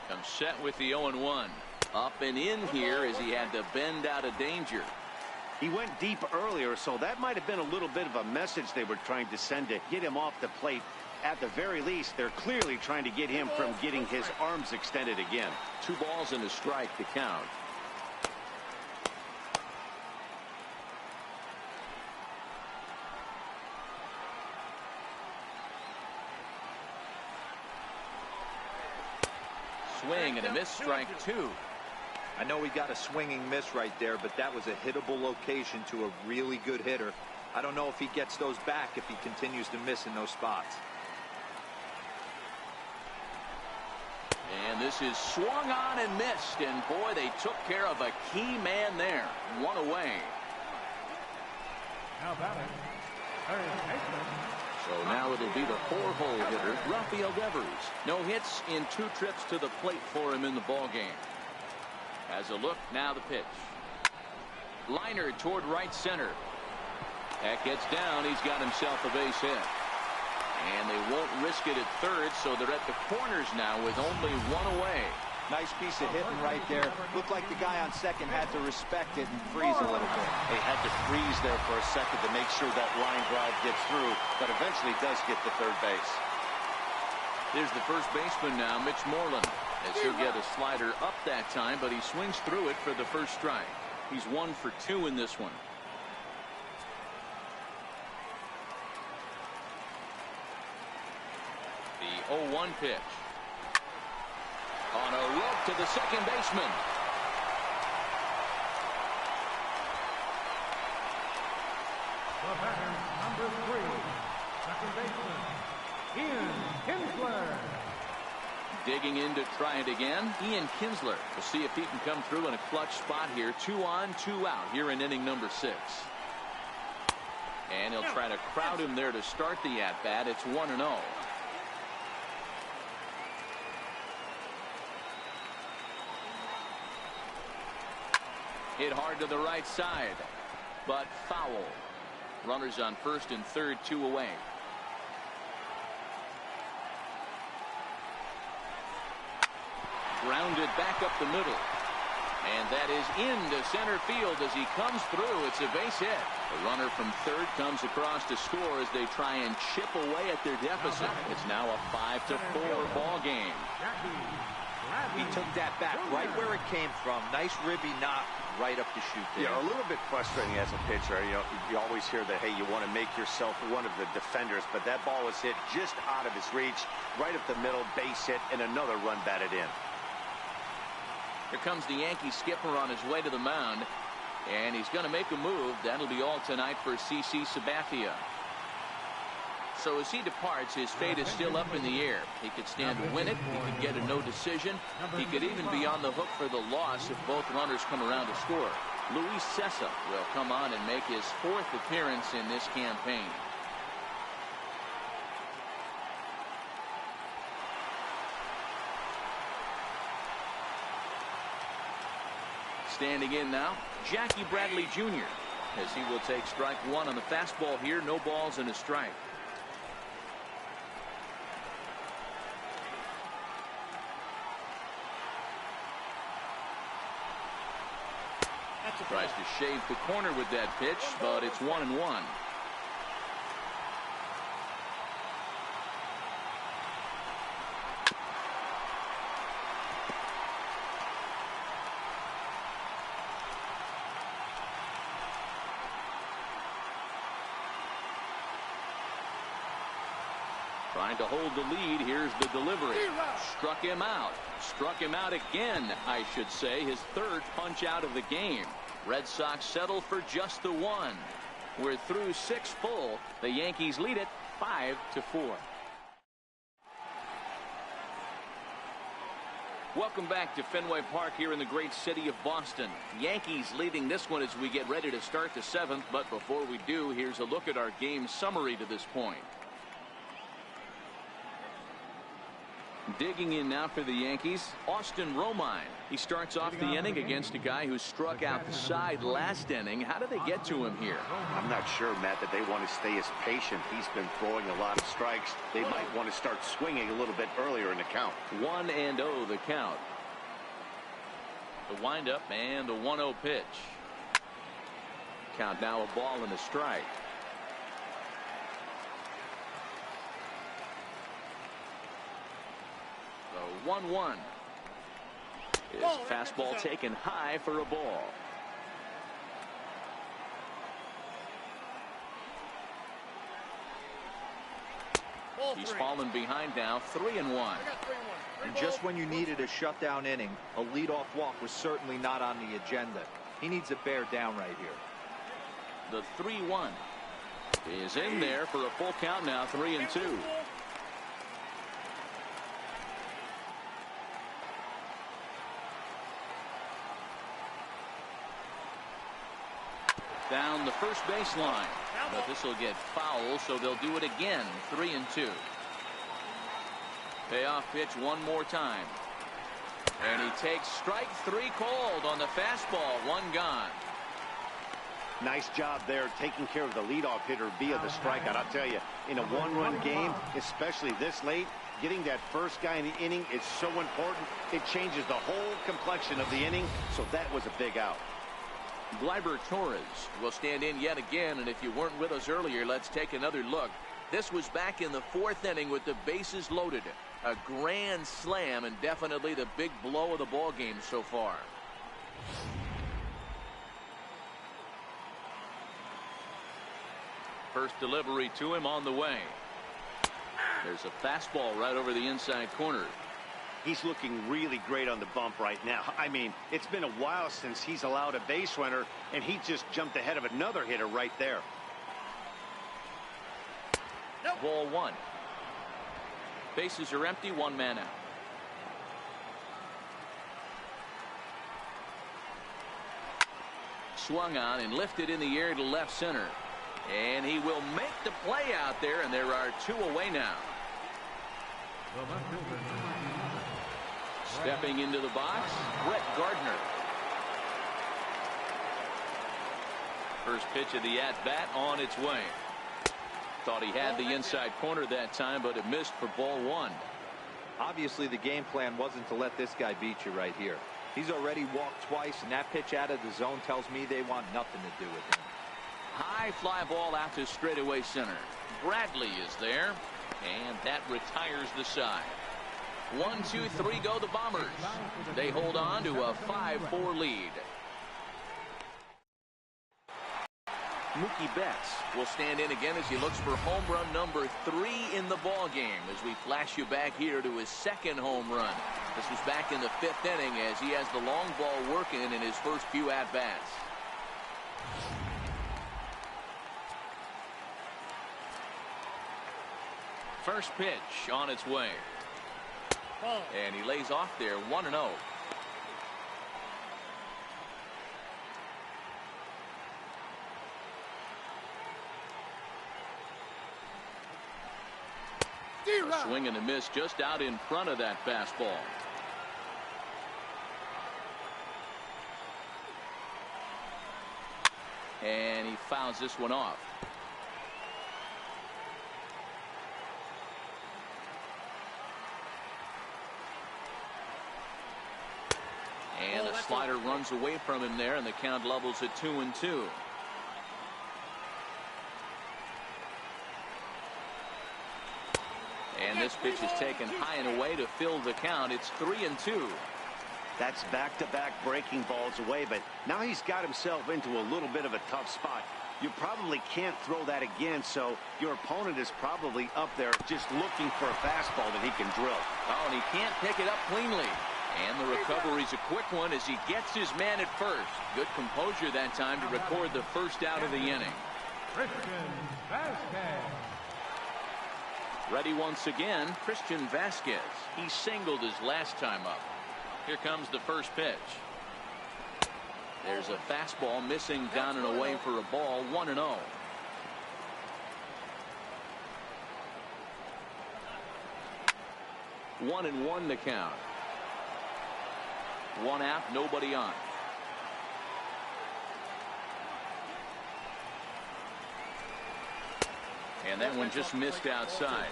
Comes set with the 0-1. Up and in here as he had to bend out of danger. He went deep earlier, so that might have been a little bit of a message they were trying to send to get him off the plate. At the very least, they're clearly trying to get him from getting his arms extended again. 2 balls and a strike to count. Swing and a miss, strike 2. I know he got a swinging miss right there, but that was a hittable location to a really good hitter. I don't know if he gets those back if he continues to miss in those spots. And this is swung on and missed, and boy, they took care of a key man there. 1 away. Now batting, third baseman. So now it'll be the 4-hole hitter, Rafael Devers. No hits in 2 trips to the plate for him in the ball game. As a look, now the pitch. Liner toward right center. That gets down. He's got himself a base hit. And they won't risk it at third, so they're at the corners now with only 1 away. Nice piece of hitting right there. Looked like the guy on second had to respect it and freeze a little bit. They had to freeze there for a second to make sure that line drive gets through, but eventually does get to third base. Here's the first baseman now, Mitch Moreland, as he'll get a slider up that time, but he swings through it for the first strike. He's 1 for 2 in this one. The 0-1 pitch. On a rope to the second baseman. The batter, number 3, second baseman, Ian Kinsler. Digging in to try it again, Ian Kinsler. We'll see if he can come through in a clutch spot here. 2 on, 2 out here in inning number 6. And he'll try to crowd him there to start the at-bat. It's 1-0. Hit hard to the right side, but foul. Runners on first and third, 2 away. Grounded back up the middle. And that is into center field as he comes through. It's a base hit. The runner from third comes across to score as they try and chip away at their deficit. It's now a 5-4 ball game. He took that back right where it came from. Nice ribby knock right up the chute there. Yeah, a little bit frustrating as a pitcher. You know, you always hear that, hey, you want to make yourself one of the defenders, but that ball was hit just out of his reach, right up the middle, base hit, and another run batted in. Here comes the Yankee skipper on his way to the mound, and he's going to make a move. That'll be all tonight for CC Sabathia. So as he departs, his fate is still up in the air. He could stand to win it. He could get a no decision. He could even be on the hook for the loss if both runners come around to score. Luis Cessa will come on and make his 4th appearance in this campaign. Standing in now, Jackie Bradley Jr. as he will take strike one on the fastball here. No balls and a strike. Tries to shave the corner with that pitch, but it's 1-1. Trying to hold the lead. Here's the delivery. Struck him out. Struck him out again, I should say. His third punch out of the game. Red Sox settle for just the one. We're through 6 full. The Yankees lead it 5-4. Welcome back to Fenway Park here in the great city of Boston. Yankees leading this one as we get ready to start the 7th. But before we do, here's a look at our game summary to this point. Digging in now for the Yankees, Austin Romine. He starts off the inning against a guy who struck out the side last inning. How did they get to him here? I'm not sure, Matt, that they want to stay as patient. He's been throwing a lot of strikes. They might want to start swinging a little bit earlier in the count. 1-0 the count. The windup and the 1-0 pitch. Count now a ball and a strike. The 1-1. His fastball taken high for a ball. He's fallen behind now, 3-1. And just when you needed a shutdown inning, a leadoff walk was certainly not on the agenda. He needs to bear down right here. The 3-1 is in there for a full count now, 3-2. Down the first baseline, but this will get foul, so they'll do it again. 3-2. Payoff pitch one more time, and he takes strike 3 called on the fastball. 1 gone. Nice job there taking care of the leadoff hitter via the strikeout. I'll tell you, in a 1-run game, especially this late, getting that first guy in the inning is so important. It changes the whole complexion of the inning, so that was a big out. Gleyber Torres will stand in yet again, and if you weren't with us earlier, let's take another look. This was back in the 4th inning with the bases loaded. A grand slam and definitely the big blow of the ball game so far. First delivery to him on the way. There's a fastball right over the inside corner. He's looking really great on the bump right now. I mean, it's been a while since he's allowed a base runner, and he just jumped ahead of another hitter right there. Ball 1. Bases are empty, 1 man out. Swung on and lifted in the air to left center. And he will make the play out there, and there are 2 away now. Stepping into the box, Brett Gardner. First pitch of the at-bat on its way. Thought he had the inside corner that time, but it missed for ball 1. Obviously, the game plan wasn't to let this guy beat you right here. He's already walked twice, and that pitch out of the zone tells me they want nothing to do with him. High fly ball out to straightaway center. Bradley is there, and that retires the side. 1, 2, 3 go the Bombers. They hold on to a 5-4 lead. Mookie Betts will stand in again as he looks for home run number 3 in the ball game as we flash you back here to his 2nd home run. This was back in the 5th inning as he has the long ball working in his first few at-bats. First pitch on its way. And he lays off there, 1-0. A swing and a miss just out in front of that fastball. And he fouls this one off. And the slider runs away from him there, and the count levels at 2-2. And this pitch is taken high and away to fill the count. It's 3-2. That's back-to-back breaking balls away, but now he's got himself into a little bit of a tough spot. You probably can't throw that again, so your opponent is probably up there just looking for a fastball that he can drill. Oh, and he can't pick it up cleanly. And the recovery's a quick one as he gets his man at first. Good composure that time to record the first out of the inning. Christian Vasquez. Ready once again, Christian Vasquez. He singled his last time up. Here comes the first pitch. There's a fastball missing down and away for a ball. 1-0. One and one to count. One out, nobody on. And that one just missed outside.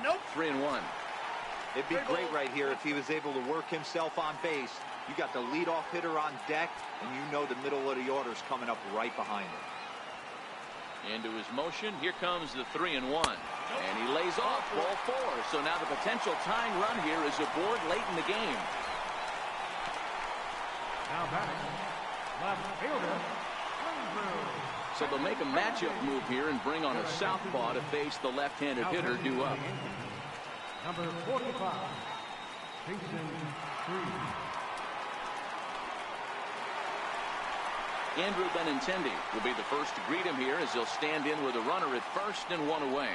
Nope. 3-1. It'd be great right here if he was able to work himself on base. You got the leadoff hitter on deck, and you know the middle of the order is coming up right behind him. Into his motion. Here comes the 3-1. And he lays off ball 4. So now the potential tying run here is aboard late in the game. Now batting, left fielder, Andrew. So they'll make a matchup move here and bring on a southpaw to face the left-handed hitter due up. Number 45, Jason Cruz. Andrew Benintendi will be the first to greet him here as he'll stand in with a runner at first and one away.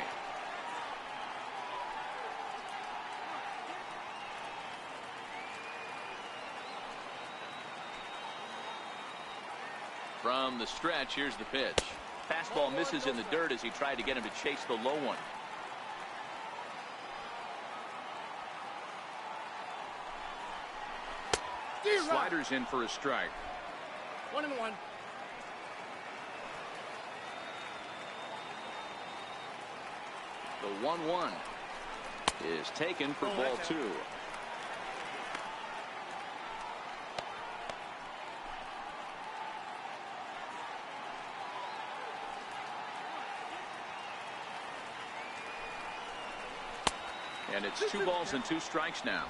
From the stretch, here's the pitch. Fastball misses in the dirt as he tried to get him to chase the low one. Sliders in for a strike. 1-1. The 1-1 is taken for ball 2. And it's 2 balls and 2 strikes now.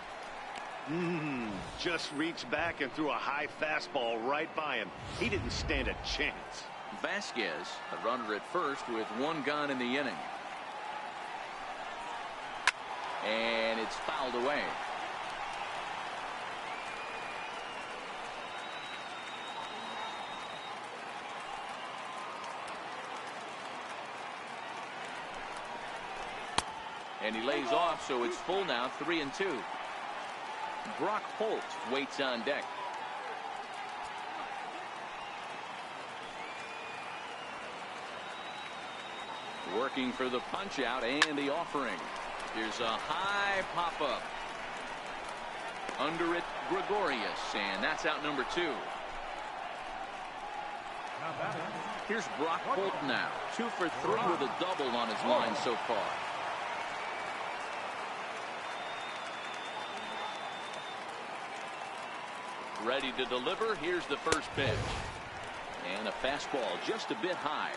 Just reached back and threw a high fastball right by him. He didn't stand a chance. Vasquez, a runner at first with 1 gone in the inning. And it's fouled away. And he lays off, so it's full now, 3-2. Brock Holt waits on deck. Working for the punch out and the offering. Here's a high pop-up. Under it, Gregorius, and that's out number 2. Here's Brock Holt now. 2 for 3 with a double on his line so far. Ready to deliver. Here's the first pitch. And a fastball just a bit high.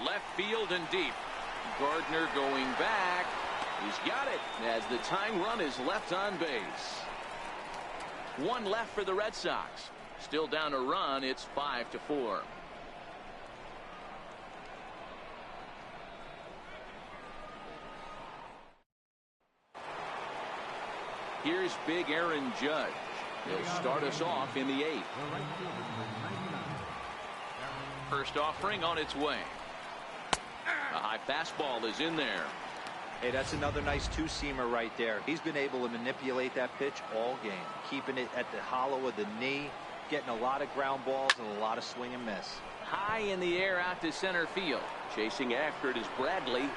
Left field and deep. Gardner going back. He's got it as the tying run is left on base. 1 left for the Red Sox. Still down a run. It's 5-4. Here's big Aaron Judge. He'll start us off in the 8th. First offering on its way. A high fastball is in there. Hey, that's another nice 2-seamer right there. He's been able to manipulate that pitch all game, keeping it at the hollow of the knee, getting a lot of ground balls and a lot of swing and miss. High in the air out to center field. Chasing after it is Bradley.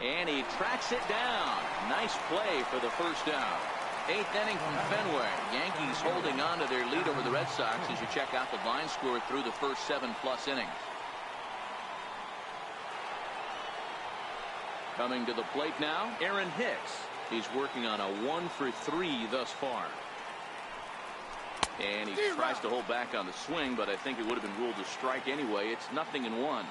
And he tracks it down. Nice play for the first out. 8th inning from Fenway. Yankees holding on to their lead over the Red Sox as you check out the line score through the first 7+ innings. Coming to the plate now, Aaron Hicks. He's working on a 1-for-3 thus far. And he tries to hold back on the swing, but I think it would have been ruled a strike anyway. It's 0-1.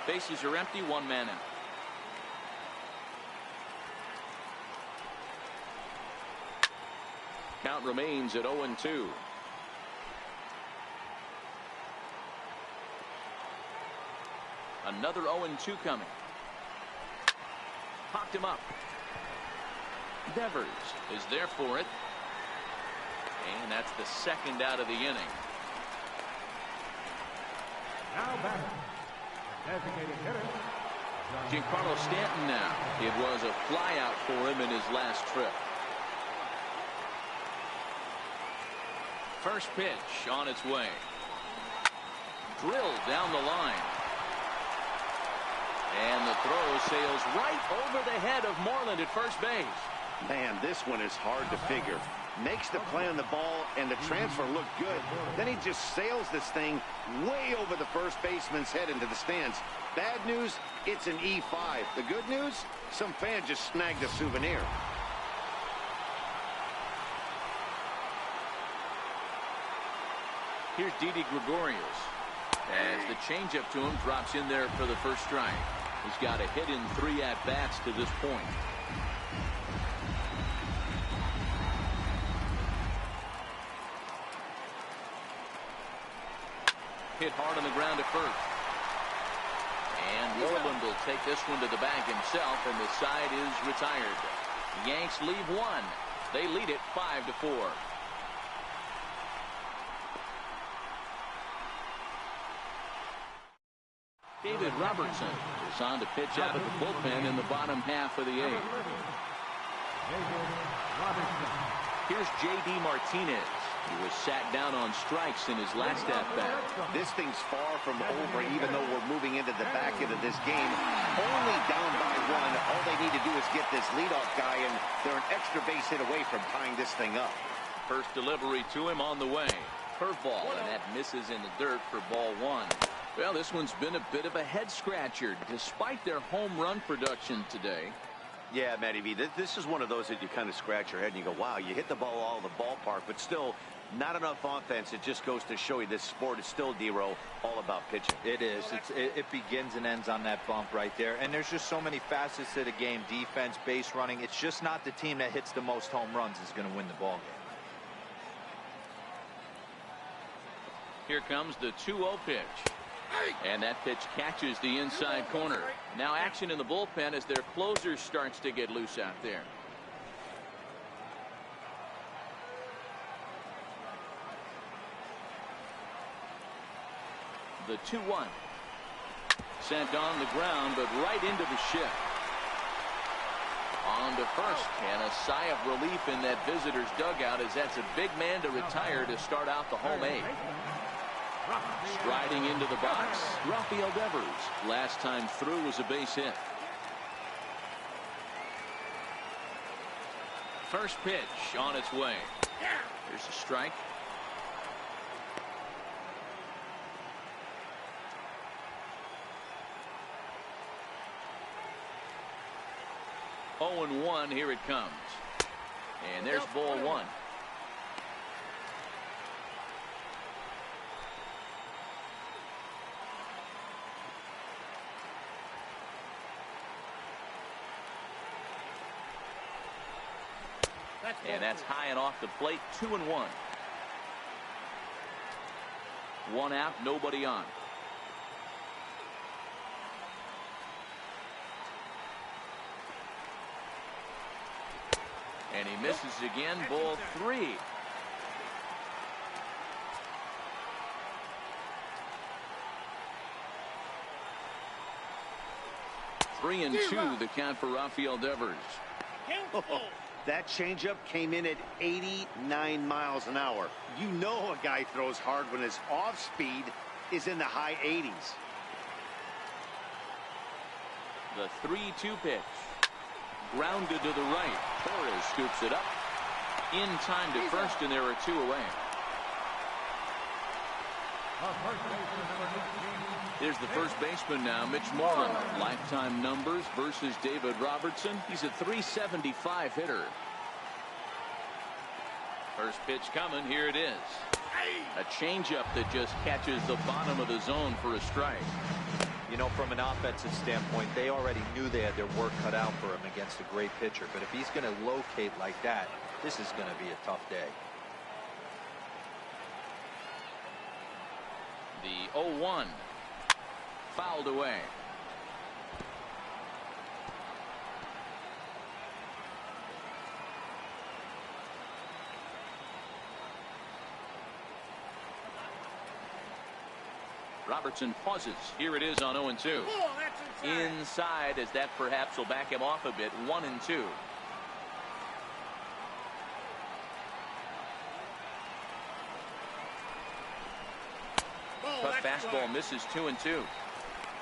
Bases are empty, 1 man out. Count remains at 0-2. Another 0-2 coming. Popped him up. Devers is there for it. And that's the 2nd out of the inning. Now batter, designated hitter, Giancarlo Stanton now. It was a flyout for him in his last trip. First pitch on its way. Drilled down the line. And the throw sails right over the head of Moreland at first base. Man, this one is hard to figure. Makes the play on the ball, and the transfer looked good. Then he just sails this thing way over the first baseman's head into the stands. Bad news, it's an E5. The good news, some fan just snagged a souvenir. Here's Didi Gregorius. As the changeup to him drops in there for the first strike. He's got a hit in 3 at-bats to this point. Hit hard on the ground at first. And Moreland will take this one to the bank himself, and the side is retired. Yanks leave 1. They lead it 5-4. David Robertson is on to pitch out of the bullpen in the bottom half of the 8th. Here's J.D. Martinez. He was sat down on strikes in his last at-bat. This thing's far from over, even though we're moving into the back end of this game. Only down by 1. All they need to do is get this leadoff guy, and they're an extra base hit away from tying this thing up. First delivery to him on the way. Curveball, and that misses in the dirt for ball 1. Well, this one's been a bit of a head-scratcher, despite their home run production today. Yeah, Matty V, this is one of those that you kind of scratch your head and you go, wow, you hit the ball all of the ballpark, but still not enough offense. It just goes to show you this sport is still, D-Row, all about pitching. It is. It begins and ends on that bump right there. And there's just so many facets to the game. Defense, base running. It's just not the team that hits the most home runs is going to win the ball game. Here comes the 2-0 pitch. And that pitch catches the inside corner. Now action in the bullpen as their closer starts to get loose out there. The 2-1. Sent on the ground, but right into the shift. On to first, and a sigh of relief in that visitor's dugout as that's a big man to retire to start out the home 8th. Striding into the box, Rafael Devers. Last time through was a base hit. First pitch on its way. Here's a strike. Oh, and 1, here it comes. And there's ball 1. And that's high and off the plate. 2-1. 1 out, nobody on. And he misses again. Ball 3. 3-2 the count for Rafael Devers. That changeup came in at 89 miles an hour. You know a guy throws hard when his off speed is in the high 80s. The 3-2 pitch. Grounded to the right. Torres scoops it up. In time to first, and there are 2 away. Here's the first baseman now, Mitch Moreland. Lifetime numbers versus David Robertson. He's a .375 hitter. First pitch coming. Here it is. A changeup that just catches the bottom of the zone for a strike. You know, from an offensive standpoint, they already knew they had their work cut out for him against a great pitcher. But if he's going to locate like that, this is going to be a tough day. The 0-1. Fouled away. Robertson pauses. Here it is on 0-2. Inside, as that perhaps will back him off a bit. 1-2. Tough fastball misses. 2-2.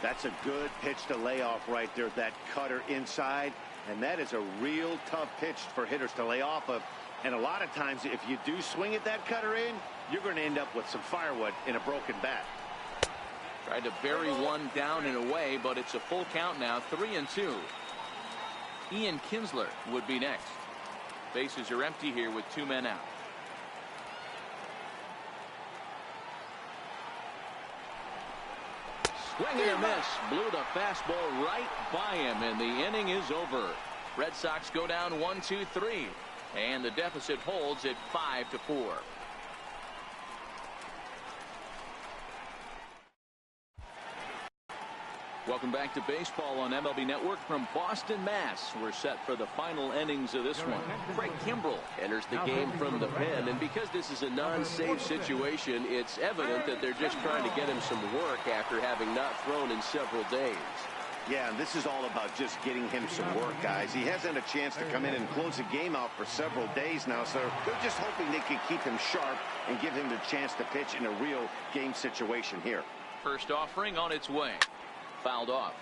That's a good pitch to lay off right there. That cutter inside. And that is a real tough pitch for hitters to lay off of. And a lot of times, if you do swing at that cutter in, you're going to end up with some firewood in a broken bat. Tried to bury one down and away, but it's a full count now. 3-2. Ian Kinsler would be next. Bases are empty here with 2 men out. Swing and a miss. Blew the fastball right by him, and the inning is over. Red Sox go down 1-2-3, and the deficit holds at 5-4. Welcome back to baseball on MLB Network from Boston, Mass. We're set for the final innings of this one. Craig Kimbrell enters the game from the pen, and because this is a non-save situation, it's evident that they're just trying to get him some work after having not thrown in several days. Yeah, and this is all about just getting him some work, guys. He hasn't had a chance to come in and close the game out for several days now, so they're just hoping they can keep him sharp and give him the chance to pitch in a real game situation here. First offering on its way. Fouled off.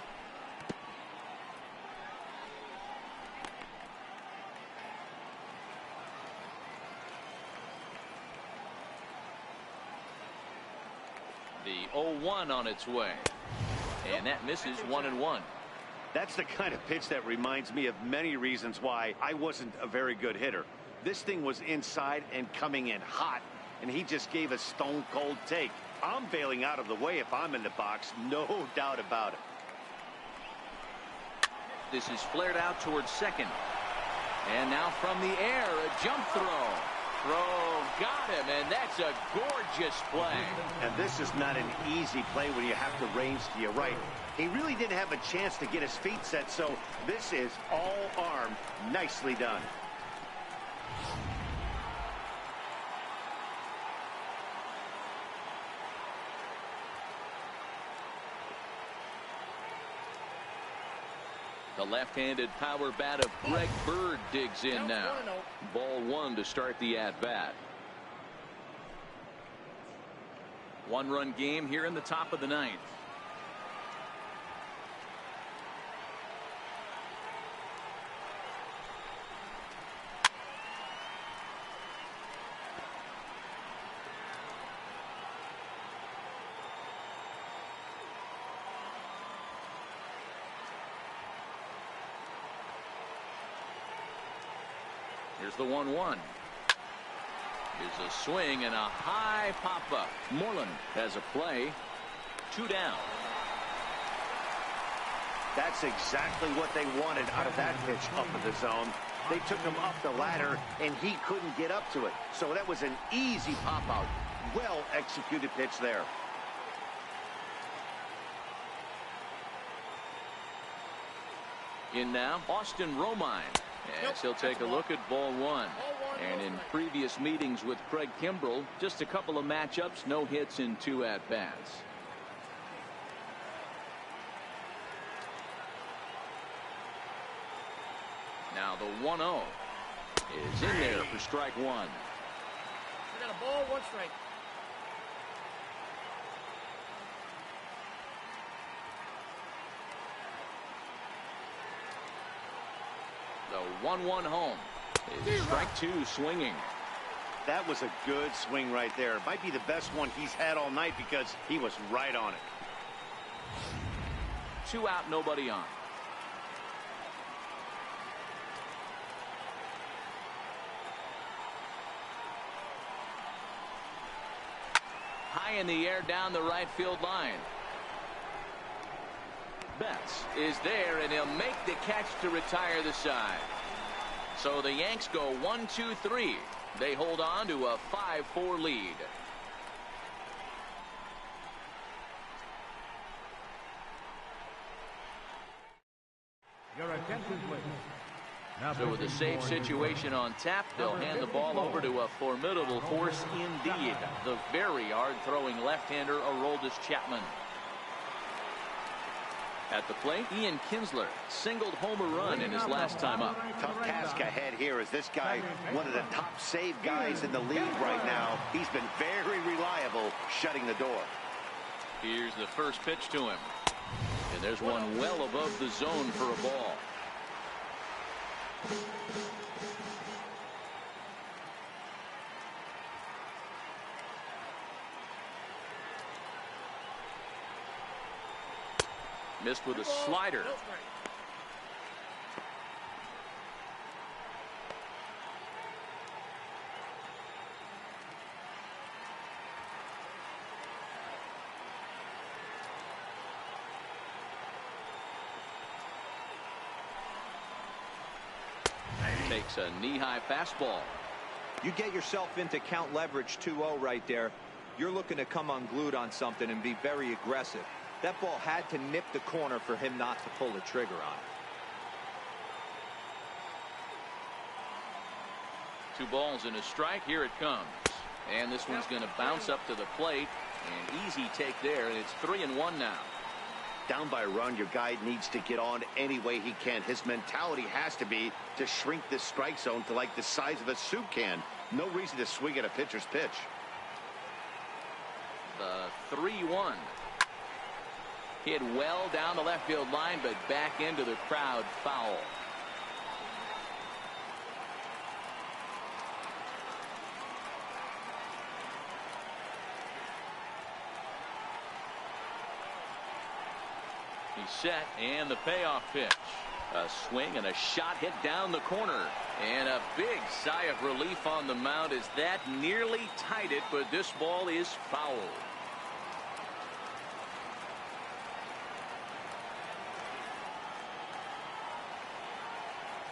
The 0-1 on its way. And that misses. 1-1. That's the kind of pitch that reminds me of many reasons why I wasn't a very good hitter. This thing was inside and coming in hot, and he just gave a stone-cold take. I'm bailing out of the way if I'm in the box, no doubt about it. This is flared out towards second. And now from the air, a jump throw. Got him, and that's a gorgeous play. And this is not an easy play when you have to range to your right. He really didn't have a chance to get his feet set, so this is all arm. Nicely done. The left-handed power bat of Greg Bird digs in now. Ball 1 to start the at-bat. 1-run game here in the top of the 9th. Here's the 1-1. Here's a swing and a high pop-up. Moreland has a play. 2 down. That's exactly what they wanted out of that pitch up in the zone. They took him up the ladder, and he couldn't get up to it. So that was an easy pop-out. Well-executed pitch there. In now, Austin Romine. Yes, he'll take a look at ball 1. And in previous meetings with Craig Kimbrell, just a couple of matchups, no hits in 2 at-bats. Now the 1-0 is in there for strike one. We got a ball, one strike. The 1-1 home is strike two swinging. That was a good swing right there. Might be the best one he's had all night because he was right on it. 2 out, nobody on. High in the air down the right field line. Betts is there, and he'll make the catch to retire the side. So the Yanks go 1-2-3. They hold on to a 5-4 lead. Your attention, please. Now So with a safe situation on tap, they'll hand the ball over to a formidable force indeed. The very hard-throwing left-hander, Aroldis Chapman. At the plate, Ian Kinsler singled home a run in his last time up. Tough task ahead here as this guy, one of the top save guys in the league right now. He's been very reliable shutting the door. Here's the first pitch to him. And there's one well above the zone for a ball. Missed with a slider. No strike. Takes a knee-high fastball. You get yourself into count leverage 2-0 right there. You're looking to come unglued on something and be very aggressive. That ball had to nip the corner for him not to pull the trigger on it. 2 balls and a strike. Here it comes. And this one's going to bounce up to the plate. An easy take there, and it's 3-1 now. Down by a run, your guy needs to get on any way he can. His mentality has to be to shrink this strike zone to like the size of a soup can. No reason to swing at a pitcher's pitch. The 3-1. Hit well down the left field line, but back into the crowd, foul. He's set, and the payoff pitch. A swing and a shot hit down the corner. And a big sigh of relief on the mound as that nearly tied it, but this ball is foul.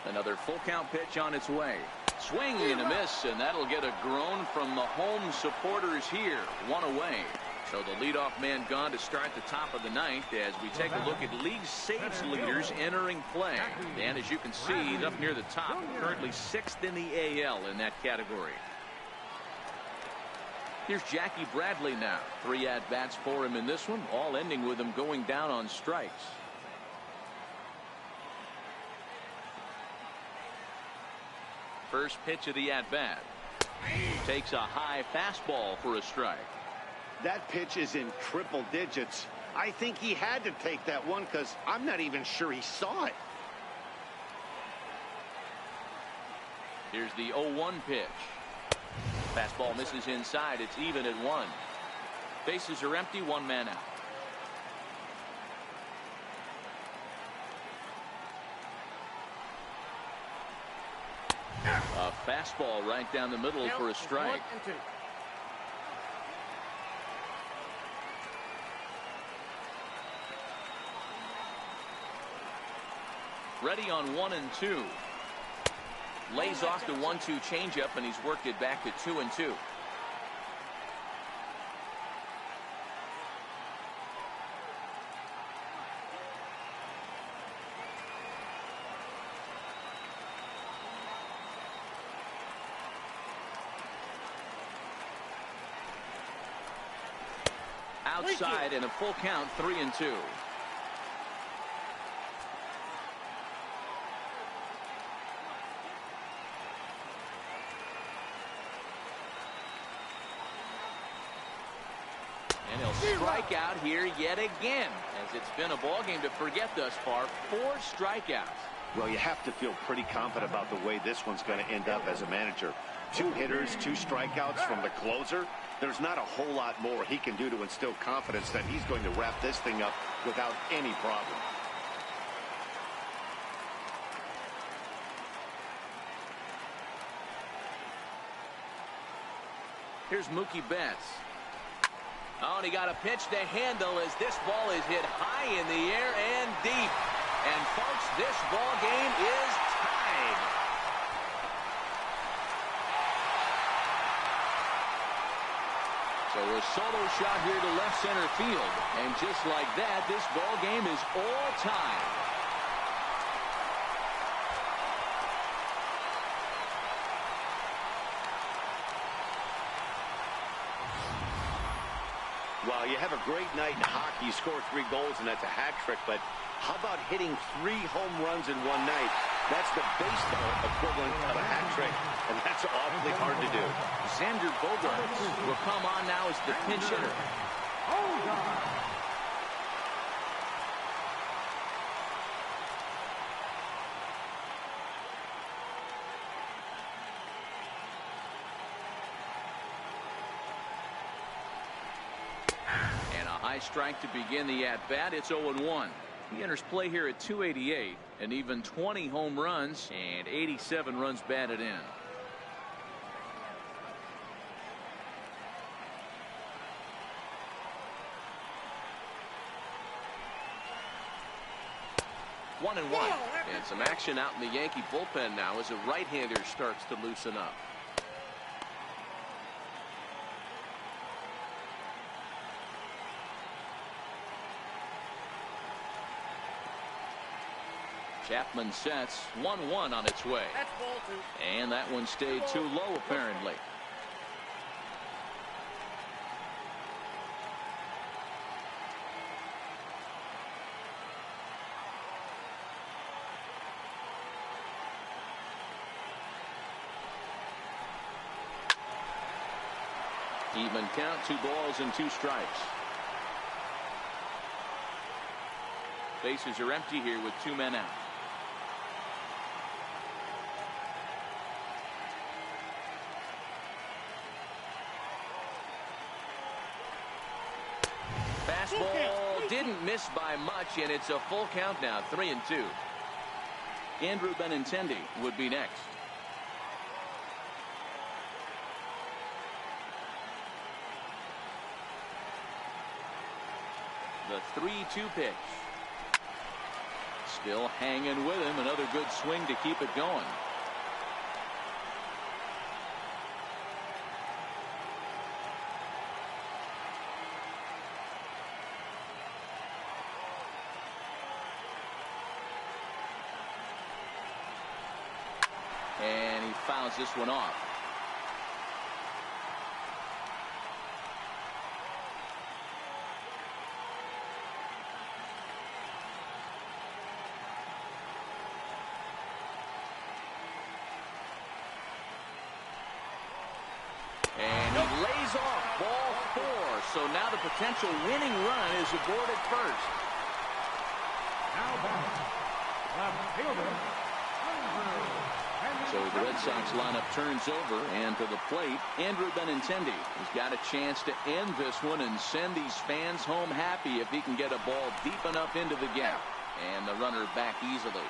Another full count pitch on its way. Swing and a miss, and that'll get a groan from the home supporters here. 1 away. So the leadoff man gone to start the top of the ninth as we take a look at league saves leaders entering play. And as you can see, he's up near the top, currently 6th in the AL in that category. Here's Jackie Bradley now. 3 at-bats for him in this one, all ending with him going down on strikes. First pitch of the at-bat. Takes a high fastball for a strike. That pitch is in triple digits. I think he had to take that one because I'm not even sure he saw it. Here's the 0-1 pitch. Fastball misses inside. It's even at 1. Bases are empty. 1 man out. A fastball right down the middle for a strike. 1-2. Ready on 1 and 2. Lays off the 1-2 changeup, and he's worked it back to 2-2. Outside and a full count, 3-2. strikeout here yet again, as it's been a ball game to forget thus far. 4 strikeouts. Well, you have to feel pretty confident about the way this one's going to end up as a manager. 2 hitters, 2 strikeouts from the closer. There's not a whole lot more he can do to instill confidence that he's going to wrap this thing up without any problem. Here's Mookie Betts. Oh, and he got a pitch to handle as this ball is hit high in the air and deep. And, folks, this ball game is tied. So a solo shot here to left center field. And just like that, this ball game is all tied. Well, you have a great night in hockey. You score 3 goals, and that's a hat trick. But how about hitting 3 home runs in one night? That's the baseball equivalent of a hat trick, and that's awfully hard to do. Xander Bogaerts will come on now as the pinch hitter. High strike to begin the at-bat. It's 0-1. He enters play here at 288, and even 20 home runs and 87 runs batted in. One and one. And some action out in the Yankee bullpen now as a right-hander starts to loosen up. Chapman sets 1-1 on its way. That's ball 2. And that one stayed too low, apparently. Even count, 2 balls and 2 strikes. Bases are empty here with 2 men out. Fastball didn't miss by much, and it's a full count now, 3-2. Andrew Benintendi would be next. The 3-2 pitch. Still hanging with him. Another good swing to keep it going. And he fouls this one off. And he lays off ball 4. So now the potential winning run is aboard at first. Now back, left fielder, So the Red Sox lineup turns over, and to the plate, Andrew Benintendi. He's got a chance to end this one and send these fans home happy if he can get a ball deep enough into the gap. And the runner back easily.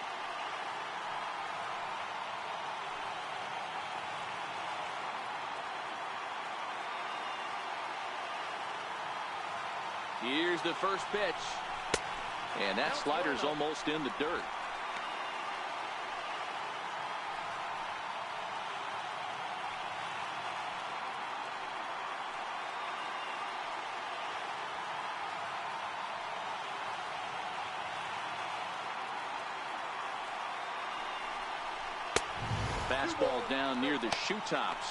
Here's the first pitch. And that slider's almost in the dirt. Fastball down near the shoe tops.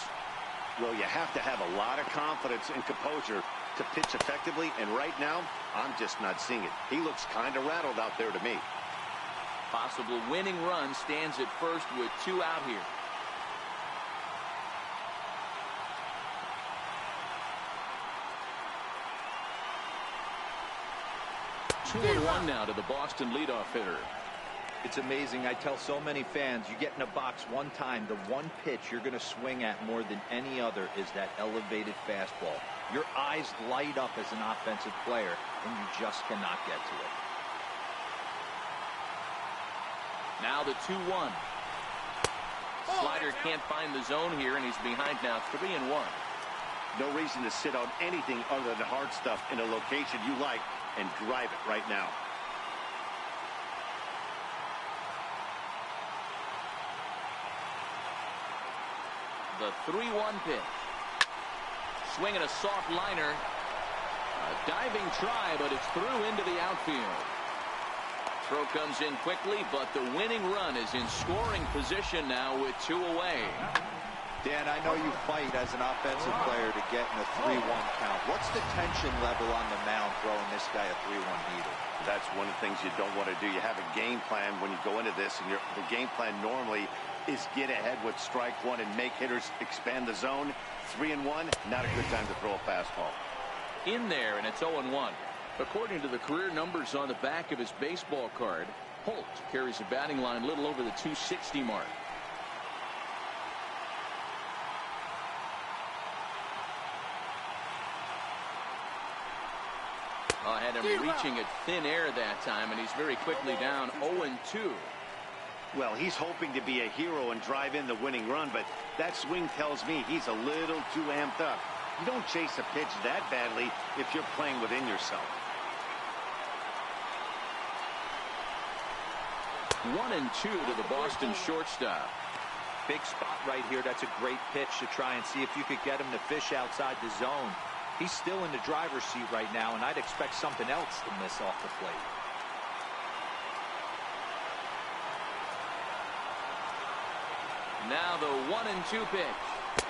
Well, you have to have a lot of confidence and composure to pitch effectively, and right now I'm just not seeing it. He looks kind of rattled out there to me. Possible winning run stands at first with 2 out here. 0-1 now to the Boston leadoff hitter. It's amazing. I tell so many fans, you get in a box one time, the one pitch you're going to swing at more than any other is that elevated fastball. Your eyes light up as an offensive player, and you just cannot get to it. Now the 2-1. Slider can't find the zone here, and he's behind now 3-1. No reason to sit on anything other than hard stuff in a location you like and drive it right now. The 3-1 pitch. Swinging a soft liner. A diving try, but it's through into the outfield. Throw comes in quickly, but the winning run is in scoring position now with 2 away. Dan, I know you fight as an offensive player to get in a 3-1 count. What's the tension level on the mound throwing this guy a 3-1 heater? That's one of the things you don't want to do. You have a game plan when you go into this, and the game plan normally is get ahead with strike one and make hitters expand the zone. 3-1, not a good time to throw a fastball. In there, and it's 0-1. According to the career numbers on the back of his baseball card, Holt carries a batting line little over the 260 mark. Had him reaching at thin air that time, and he's very quickly down 0-2. Well, he's hoping to be a hero and drive in the winning run, but that swing tells me he's a little too amped up. You don't chase a pitch that badly if you're playing within yourself. 1-2 to the Boston shortstop. Big spot right here. That's a great pitch to try and see if you could get him to fish outside the zone. He's still in the driver's seat right now, and I'd expect something else to miss off the plate. Now the 1-2 pitch.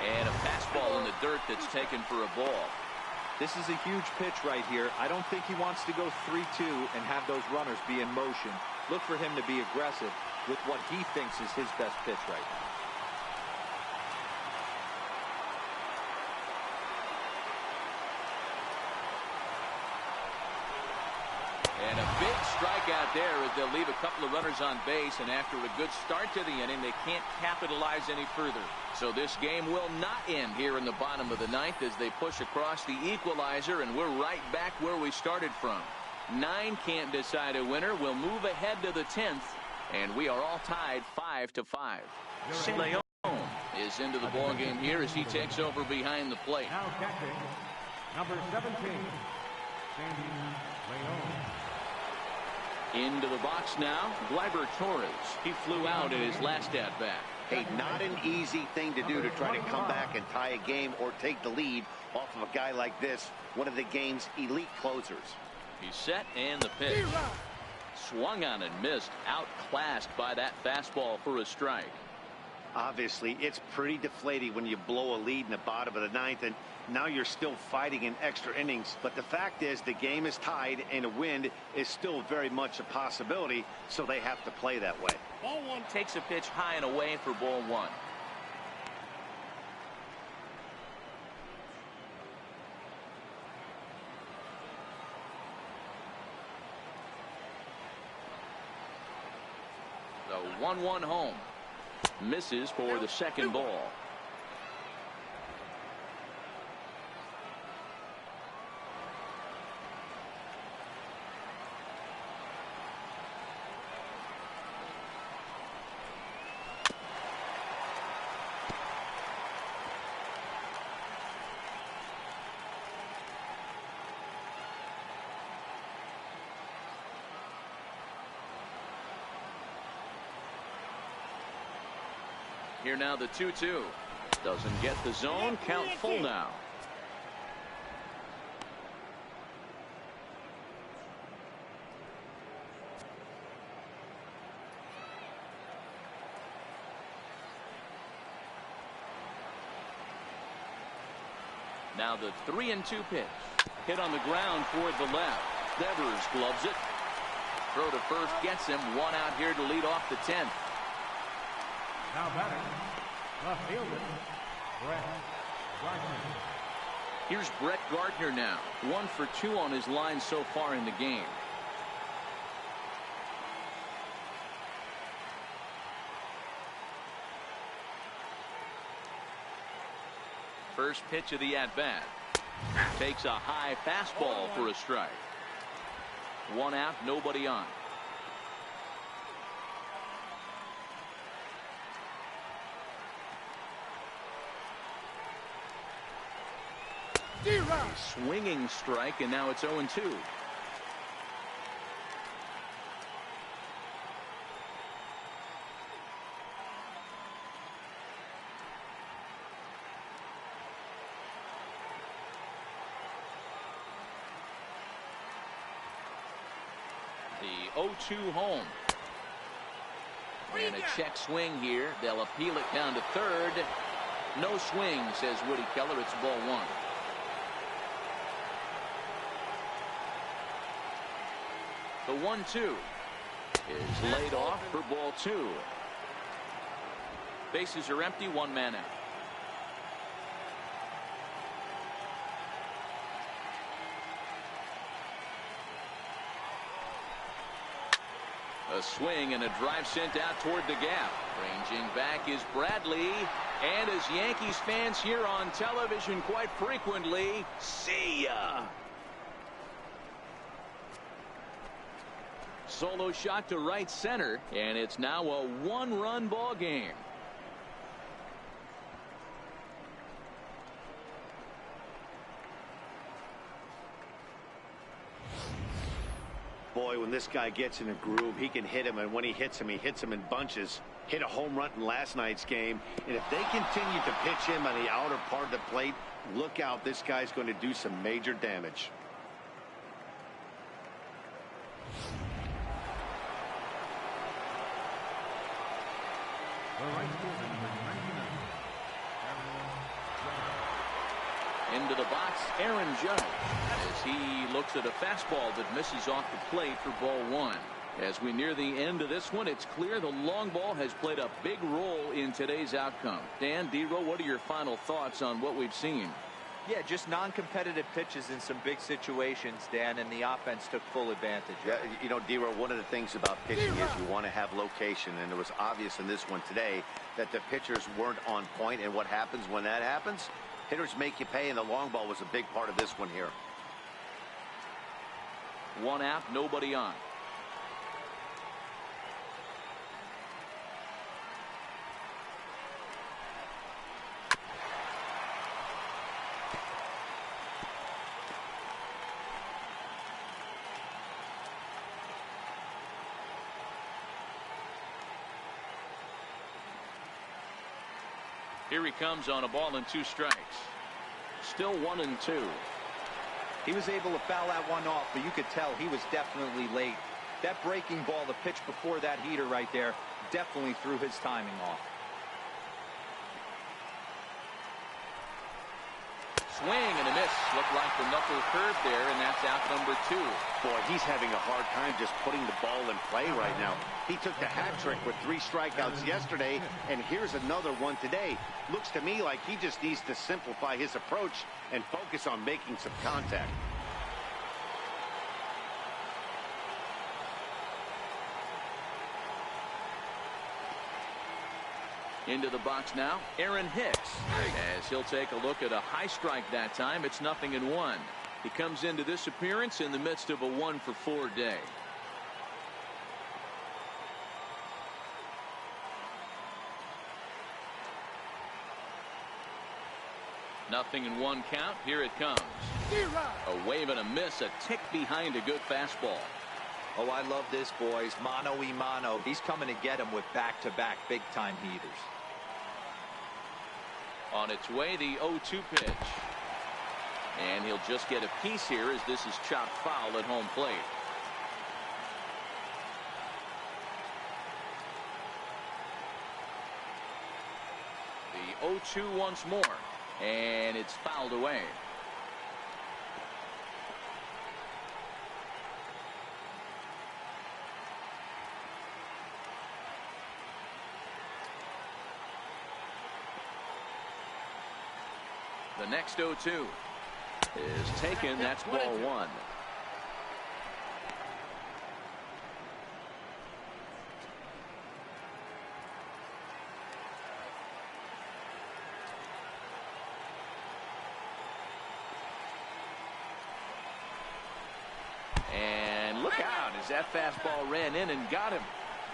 And a fastball in the dirt that's taken for a ball. This is a huge pitch right here. I don't think he wants to go 3-2 and have those runners be in motion. Look for him to be aggressive with what he thinks is his best pitch right now. And a big strikeout there as they'll leave a couple of runners on base, and after a good start to the inning, they can't capitalize any further. So this game will not end here in the bottom of the ninth as they push across the equalizer, and we're right back where we started from. 9 can't decide a winner. We'll move ahead to the 10th, and we are all tied 5-5. Leon is into the ball game here as he takes over behind the plate. Now catching, number 17, Sandy Leon. Into the box now, Gleyber Torres. He flew out in his last at-bat. Hey, not an easy thing to do to try to come back and tie a game or take the lead off of a guy like this, one of the game's elite closers. He's set, and the pitch. Swung on and missed, outclassed by that fastball for a strike. Obviously, it's pretty deflating when you blow a lead in the bottom of the ninth, and now you're still fighting in extra innings. But the fact is, the game is tied, and a win is still very much a possibility, so they have to play that way. Ball one takes a pitch high and away for ball one. The 1-1 home. Misses for the second ball. Here now the 2-2. Doesn't get the zone. Count full now. Now the 3-2 pitch. Hit on the ground toward the left. Devers gloves it. Throw to first gets him. One out here to lead off the 10th. Now batting, left fielder, Brett Gardner. Here's Brett Gardner now. 1 for 2 on his line so far in the game. First pitch of the at-bat. Takes a high fastball for a strike. 1 out, nobody on. Swinging strike, and now it's 0-2. The 0-2 home. And a check swing here. They'll appeal it down to third. No swing, says Woody Keller. It's ball 1. The 1-2 is laid off for ball 2. Bases are empty, 1 man out. A swing and a drive sent out toward the gap. Ranging back is Bradley. And as Yankees fans hear on television quite frequently, see ya. Solo shot to right center, and it's now a 1-run ball game. Boy, when this guy gets in a groove, he can hit him, and when he hits him in bunches. Hit a home run in last night's game, and if they continue to pitch him on the outer part of the plate, look out, this guy's going to do some major damage. Into the box, Aaron Judge, as he looks at a fastball that misses off the plate for ball 1. As we near the end of this one, it's clear the long ball has played a big role in today's outcome. Dan, D-Row, what are your final thoughts on what we've seen? Yeah, just non-competitive pitches in some big situations, Dan, and the offense took full advantage. Yeah, you know, D-Row, one of the things about pitching is you want to have location, and it was obvious in this one today that the pitchers weren't on point, and what happens when that happens? Hitters make you pay, and the long ball was a big part of this one here. 1 out, nobody on. Here he comes on a ball and 2 strikes. Still 1-2. He was able to foul that one off, but you could tell he was definitely late. That breaking ball, the pitch before that heater right there, definitely threw his timing off. Swing and a miss. Looked like the knuckle curve there, and that's out number 2. Boy, he's having a hard time just putting the ball in play right now. He took the hat trick with 3 strikeouts yesterday, and here's another one today. Looks to me like he just needs to simplify his approach and focus on making some contact. Into the box now, Aaron Hicks, as he'll take a look at a high strike that time. It's 0-1. He comes into this appearance in the midst of a 1-for-4 day. Nothing in 1 count. Here it comes. A wave and a miss, a tick behind a good fastball. Oh, I love this, boys. Mano-y-mano. He's coming to get him with back-to-back big-time heaters. On its way, the 0-2 pitch. And he'll just get a piece here as this is chopped foul at home plate. The 0-2 once more. And it's fouled away. The next 0-2 is taken. That's ball 1. that fastball ran in and got him.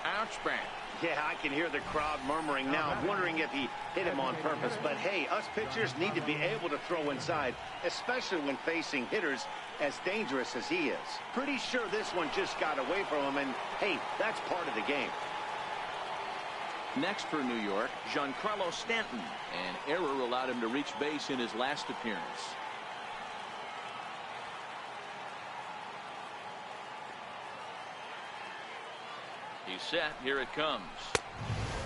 Ouch bang. Yeah, I can hear the crowd murmuring now, wondering if he hit him on purpose. But hey, us pitchers need to be able to throw inside, especially when facing hitters as dangerous as he is. Pretty sure this one just got away from him, and hey, that's part of the game. Next for New York, Giancarlo Stanton. An error allowed him to reach base in his last appearance. He's set. Here it comes.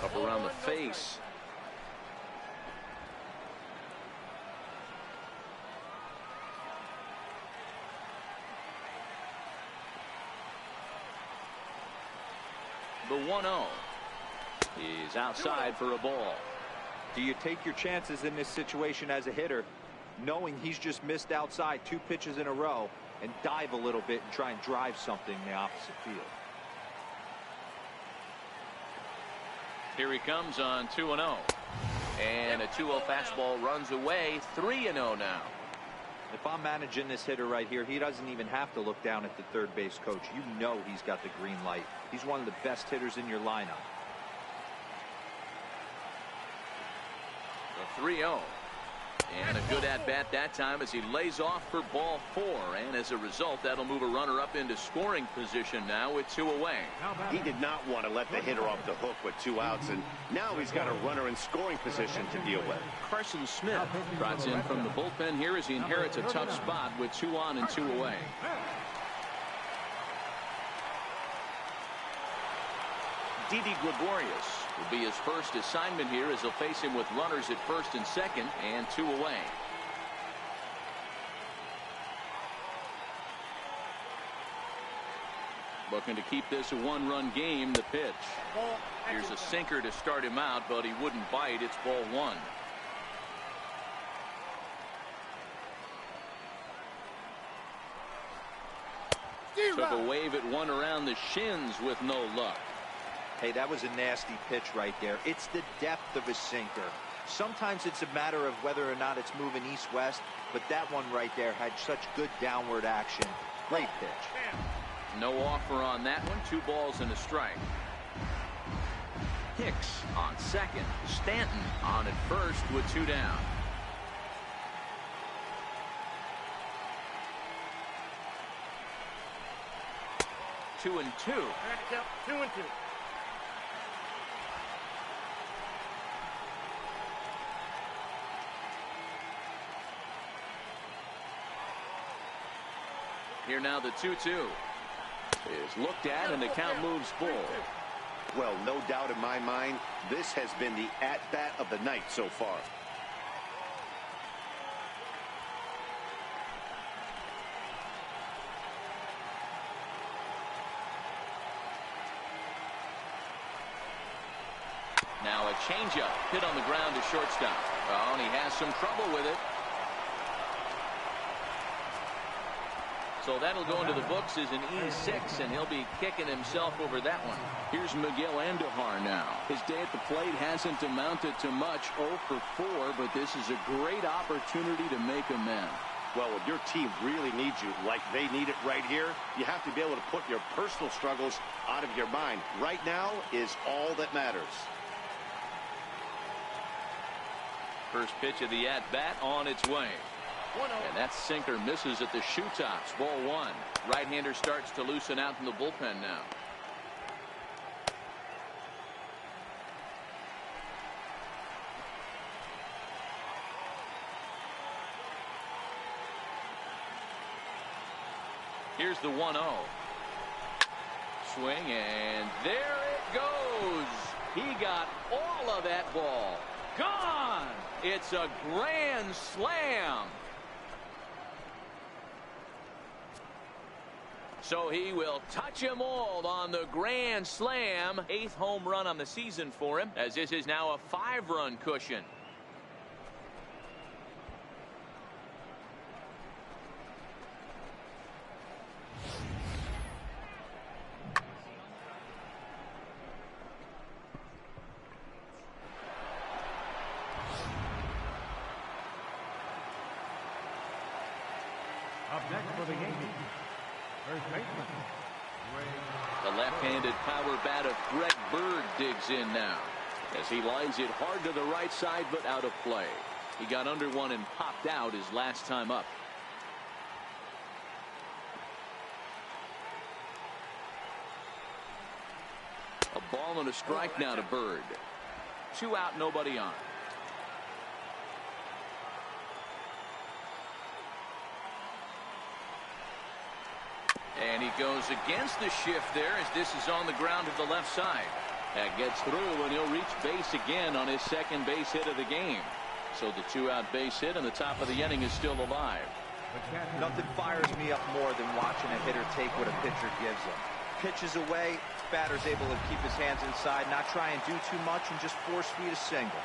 Up around the face. The 1-0 is outside for a ball. Do you take your chances in this situation as a hitter, knowing he's just missed outside 2 pitches in a row, and dive a little bit and try and drive something in the opposite field? Here he comes on 2-0. And a 2-0 fastball runs away. 3-0 now. If I'm managing this hitter right here, he doesn't even have to look down at the third base coach. You know he's got the green light. He's one of the best hitters in your lineup. The 3-0. And a good at-bat that time as he lays off for ball 4. And as a result, that'll move a runner up into scoring position now with 2 away. He did not want to let the hitter off the hook with 2 outs, and now he's got a runner in scoring position to deal with. Carson Smith trots in from the bullpen here as he inherits a tough spot with 2 on and 2 away. Didi Gregorius will be his first assignment here as he'll face him with runners at first and second and 2 away. Looking to keep this a 1-run game. The pitch. Here's a sinker to start him out, but he wouldn't bite. It's ball 1. Took a wave at one around the shins with no luck. Hey, that was a nasty pitch right there. It's the depth of a sinker. Sometimes it's a matter of whether or not it's moving east-west, but that one right there had such good downward action. Great pitch. No offer on that one. 2 balls and a strike. Hicks on second. Stanton on at first with 2 down. Two and two. 2 and 2. Here now the 2-2 is looked at and the count moves full. Well, no doubt in my mind, this has been the at-bat of the night so far. Now a changeup hit on the ground to shortstop. Oh, and he has some trouble with it. So that'll go into the books as an E6, and he'll be kicking himself over that one. Here's Miguel Andujar now. His day at the plate hasn't amounted to much, 0 for 4, but this is a great opportunity to make amends. Well, when your team really needs you like they need it right here, you have to be able to put your personal struggles out of your mind. Right now is all that matters. First pitch of the at-bat on its way. And that sinker misses at the shoe tops. Ball 1. Right-hander starts to loosen out in the bullpen now. Here's the 1-0. Swing, and there it goes. He got all of that ball. Gone. It's a grand slam. So he will touch them all on the grand slam. 8th home run on the season for him, as this is now a 5-run cushion. Up next for the Yankees, first baseman, Ray left-handed power bat of Greg Bird digs in now as he lines it hard to the right side, but out of play. He got under one and popped out his last time up. A ball and a strike now to Bird. 2 out, nobody on. And he goes against the shift there as this is on the ground to the left side. That gets through, and he'll reach base again on his second base hit of the game. So the 2-out base hit and the top of the inning is still alive. Nothing fires me up more than watching a hitter take what a pitcher gives him. Pitches away, batter's able to keep his hands inside, not try and do too much, and just force feed a single.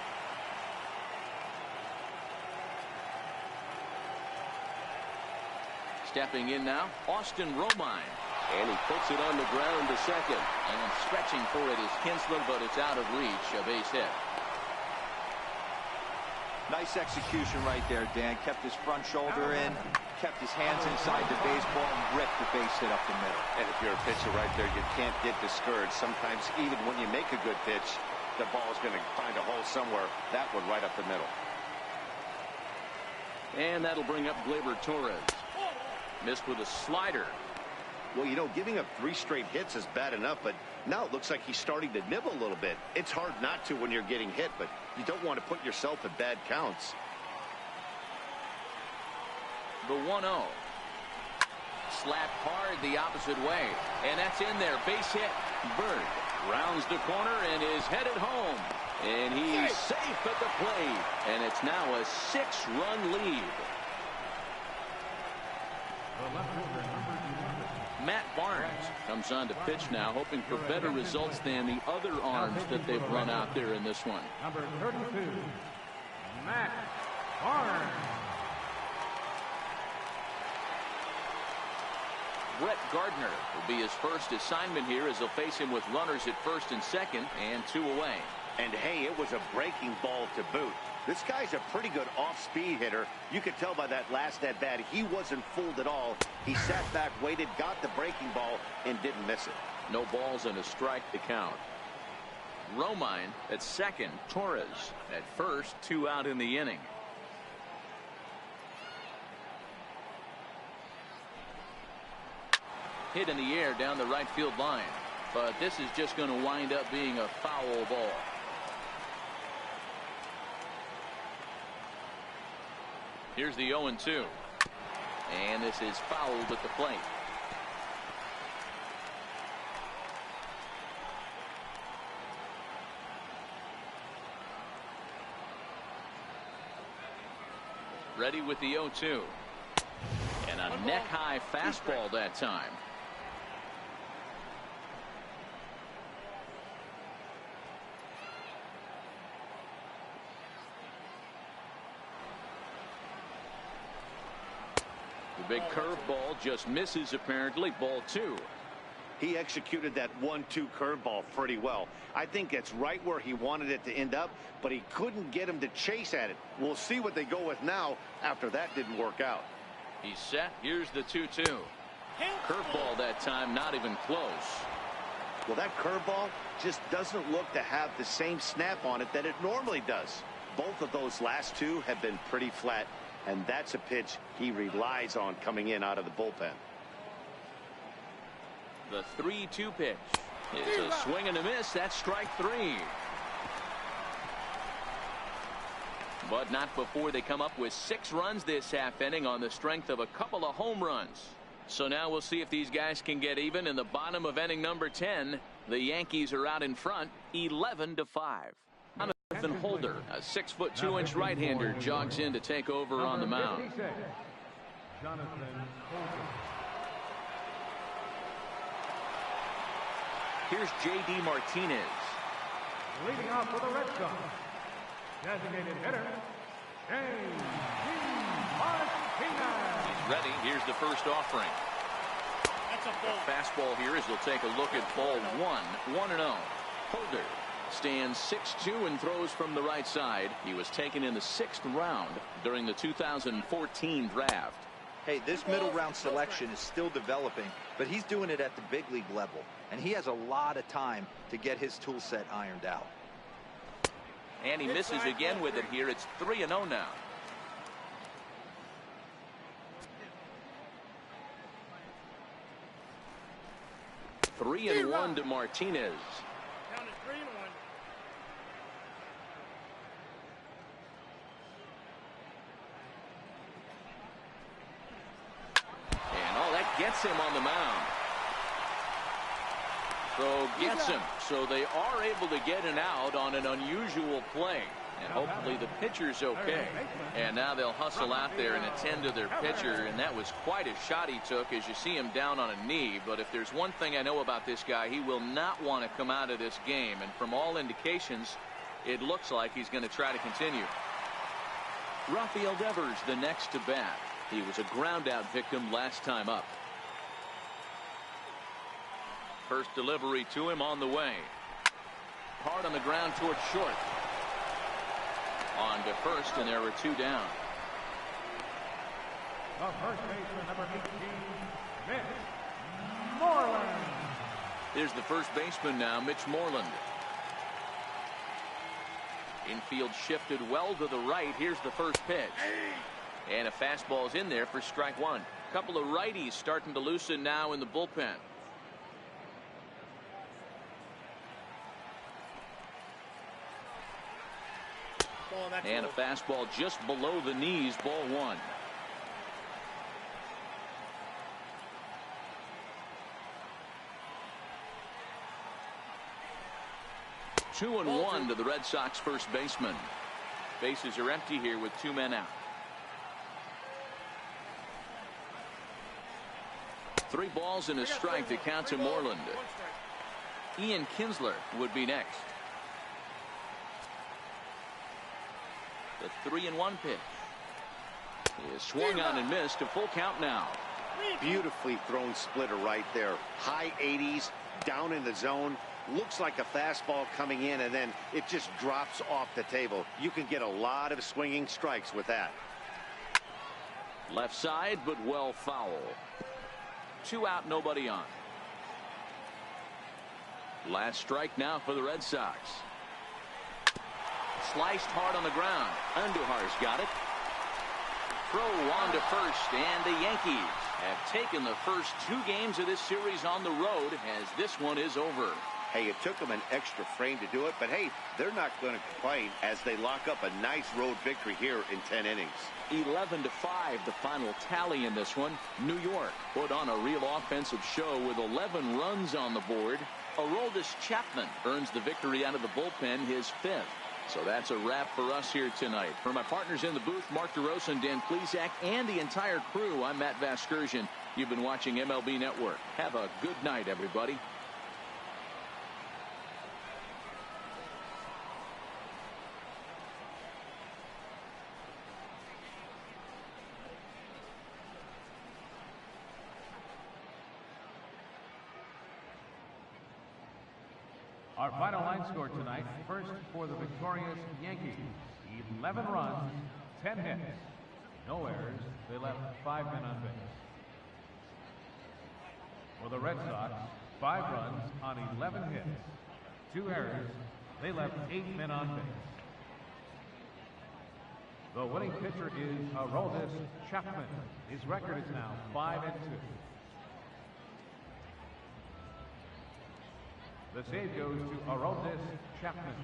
Stepping in now, Austin Romine. And he puts it on the ground to second. And stretching for it is Kinsler, but it's out of reach. A base hit. Nice execution right there, Dan. Kept his front shoulder in, kept his hands inside the baseball, and ripped the base hit up the middle. And if you're a pitcher right there, you can't get discouraged. Sometimes even when you make a good pitch, the ball is going to find a hole somewhere. That one right up the middle. And that'll bring up Gleyber Torres. Missed with a slider. Well, you know, giving up 3 straight hits is bad enough, but now it looks like he's starting to nibble a little bit. It's hard not to when you're getting hit, but you don't want to put yourself in bad counts. The 1-0. Slapped hard the opposite way. And that's in there. Base hit. Bird rounds the corner and is headed home. And he's safe at the plate. And it's now a 6-run lead. Matt Barnes comes on to pitch now, hoping for better results than the other arms that they've run out there in this one. Number 32, Matt Barnes. Brett Gardner will be his first assignment here as they'll face him with runners at first and second and 2 away. And hey, it was a breaking ball to boot. This guy's a pretty good off-speed hitter. You could tell by that last at-bat he wasn't fooled at all. He sat back, waited, got the breaking ball, and didn't miss it. No balls and a strike to count. Romine at second, Torres at first, 2 out in the inning. Hit in the air down the right field line, but this is just going to wind up being a foul ball. Here's the 0-2. And this is fouled at the plate. Ready with the 0-2. And a neck-high fastball that time. The big curveball just misses apparently. Ball 2. He executed that 1-2 curveball pretty well. I think it's right where he wanted it to end up, but he couldn't get him to chase at it. We'll see what they go with now after that didn't work out. He's set. Here's the 2-2. Curveball that time, not even close. Well, that curveball just doesn't look to have the same snap on it that it normally does. Both of those last 2 have been pretty flat, and that's a pitch he relies on coming in out of the bullpen. The 3-2 pitch is a swing and a miss. That's strike 3. But not before they come up with 6 runs this half inning on the strength of a couple of home runs. So now we'll see if these guys can get even in the bottom of inning number 10. The Yankees are out in front 11-5. Jonathan Holder, a 6'2" right-hander, jogs in to take over on the mound. Jonathan Holder. Here's J.D. Martinez. Leading off for the Red Sox, designated hitter, J.D. Martinez. He's ready. Here's the first offering. That's a ball. The fastball here as they'll take a look at ball 1, 1-0. Holder stands 6'2" and throws from the right side. He was taken in the 6th round during the 2014 draft. Hey, this middle round selection is still developing, but he's doing it at the big league level, and he has a lot of time to get his tool set ironed out. And he misses again with it here. It's 3-0 now. Three and 1 to Martinez. Down to 3-1. And oh, that gets him on the mound. So gets him. So they are able to get an out on an unusual play. And hopefully the pitcher's okay. And now they'll hustle out there and attend to their pitcher. And that was quite a shot he took, as you see him down on a knee. But if there's one thing I know about this guy, he will not want to come out of this game. And from all indications, it looks like he's going to try to continue. Rafael Devers the next to bat. He was a ground out victim last time up. First delivery to him on the way. Hard on the ground towards short. On to first, and there were 2 down. The first baseman, number 18, Mitch Moreland. There's the first baseman now, Mitch Moreland. Infield shifted well to the right. Here's the first pitch. And a fastball's in there for strike 1. Couple of righties starting to loosen now in the bullpen. And a fastball just below the knees, ball 1. Two and 1 to the Red Sox first baseman. Bases are empty here with 2 men out. 3 balls and a strike to count to Moreland. Ian Kinsler would be next. The 3-1 pitch is swung on and missed. A full count now. Beautifully thrown splitter right there. High 80s, down in the zone. Looks like a fastball coming in, and then it just drops off the table. You can get a lot of swinging strikes with that. Left side, but well foul. 2 out, nobody on. Last strike now for the Red Sox. Sliced hard on the ground. Andujar's got it. Throw on to first, and the Yankees have taken the first 2 games of this series on the road, as this one is over. Hey, it took them an extra frame to do it, but hey, they're not going to complain as they lock up a nice road victory here in 10 innings. 11-5 the final tally in this one. New York put on a real offensive show with 11 runs on the board. Aroldis Chapman earns the victory out of the bullpen, his 5th. So that's a wrap for us here tonight. For my partners in the booth, Mark DeRosa and Dan Plesac, and the entire crew, I'm Matt Vasgersian. You've been watching MLB Network. Have a good night, everybody. Our final line score tonight, first for the victorious Yankees, 11 runs, 10 hits, no errors. They left 5 men on base. For the Red Sox, 5 runs on 11 hits, 2 errors. They left 8 men on base. The winning pitcher is Aroldis Chapman. His record is now 5-2. The save goes to Aroldis Chapman.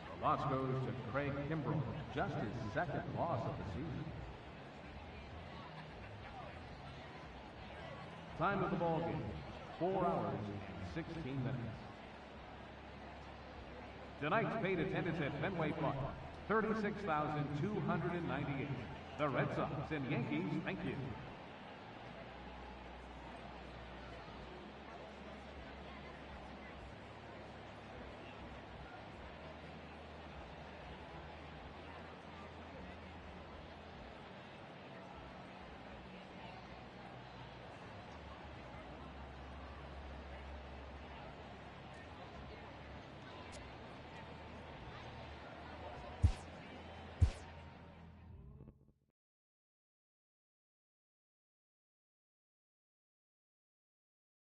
The loss goes to Craig Kimbrell, just his 2nd loss of the season. Time of the ball game, 4 hours and 16 minutes. Tonight's paid attendance at Fenway Park, 36,298. The Red Sox and Yankees, thank you.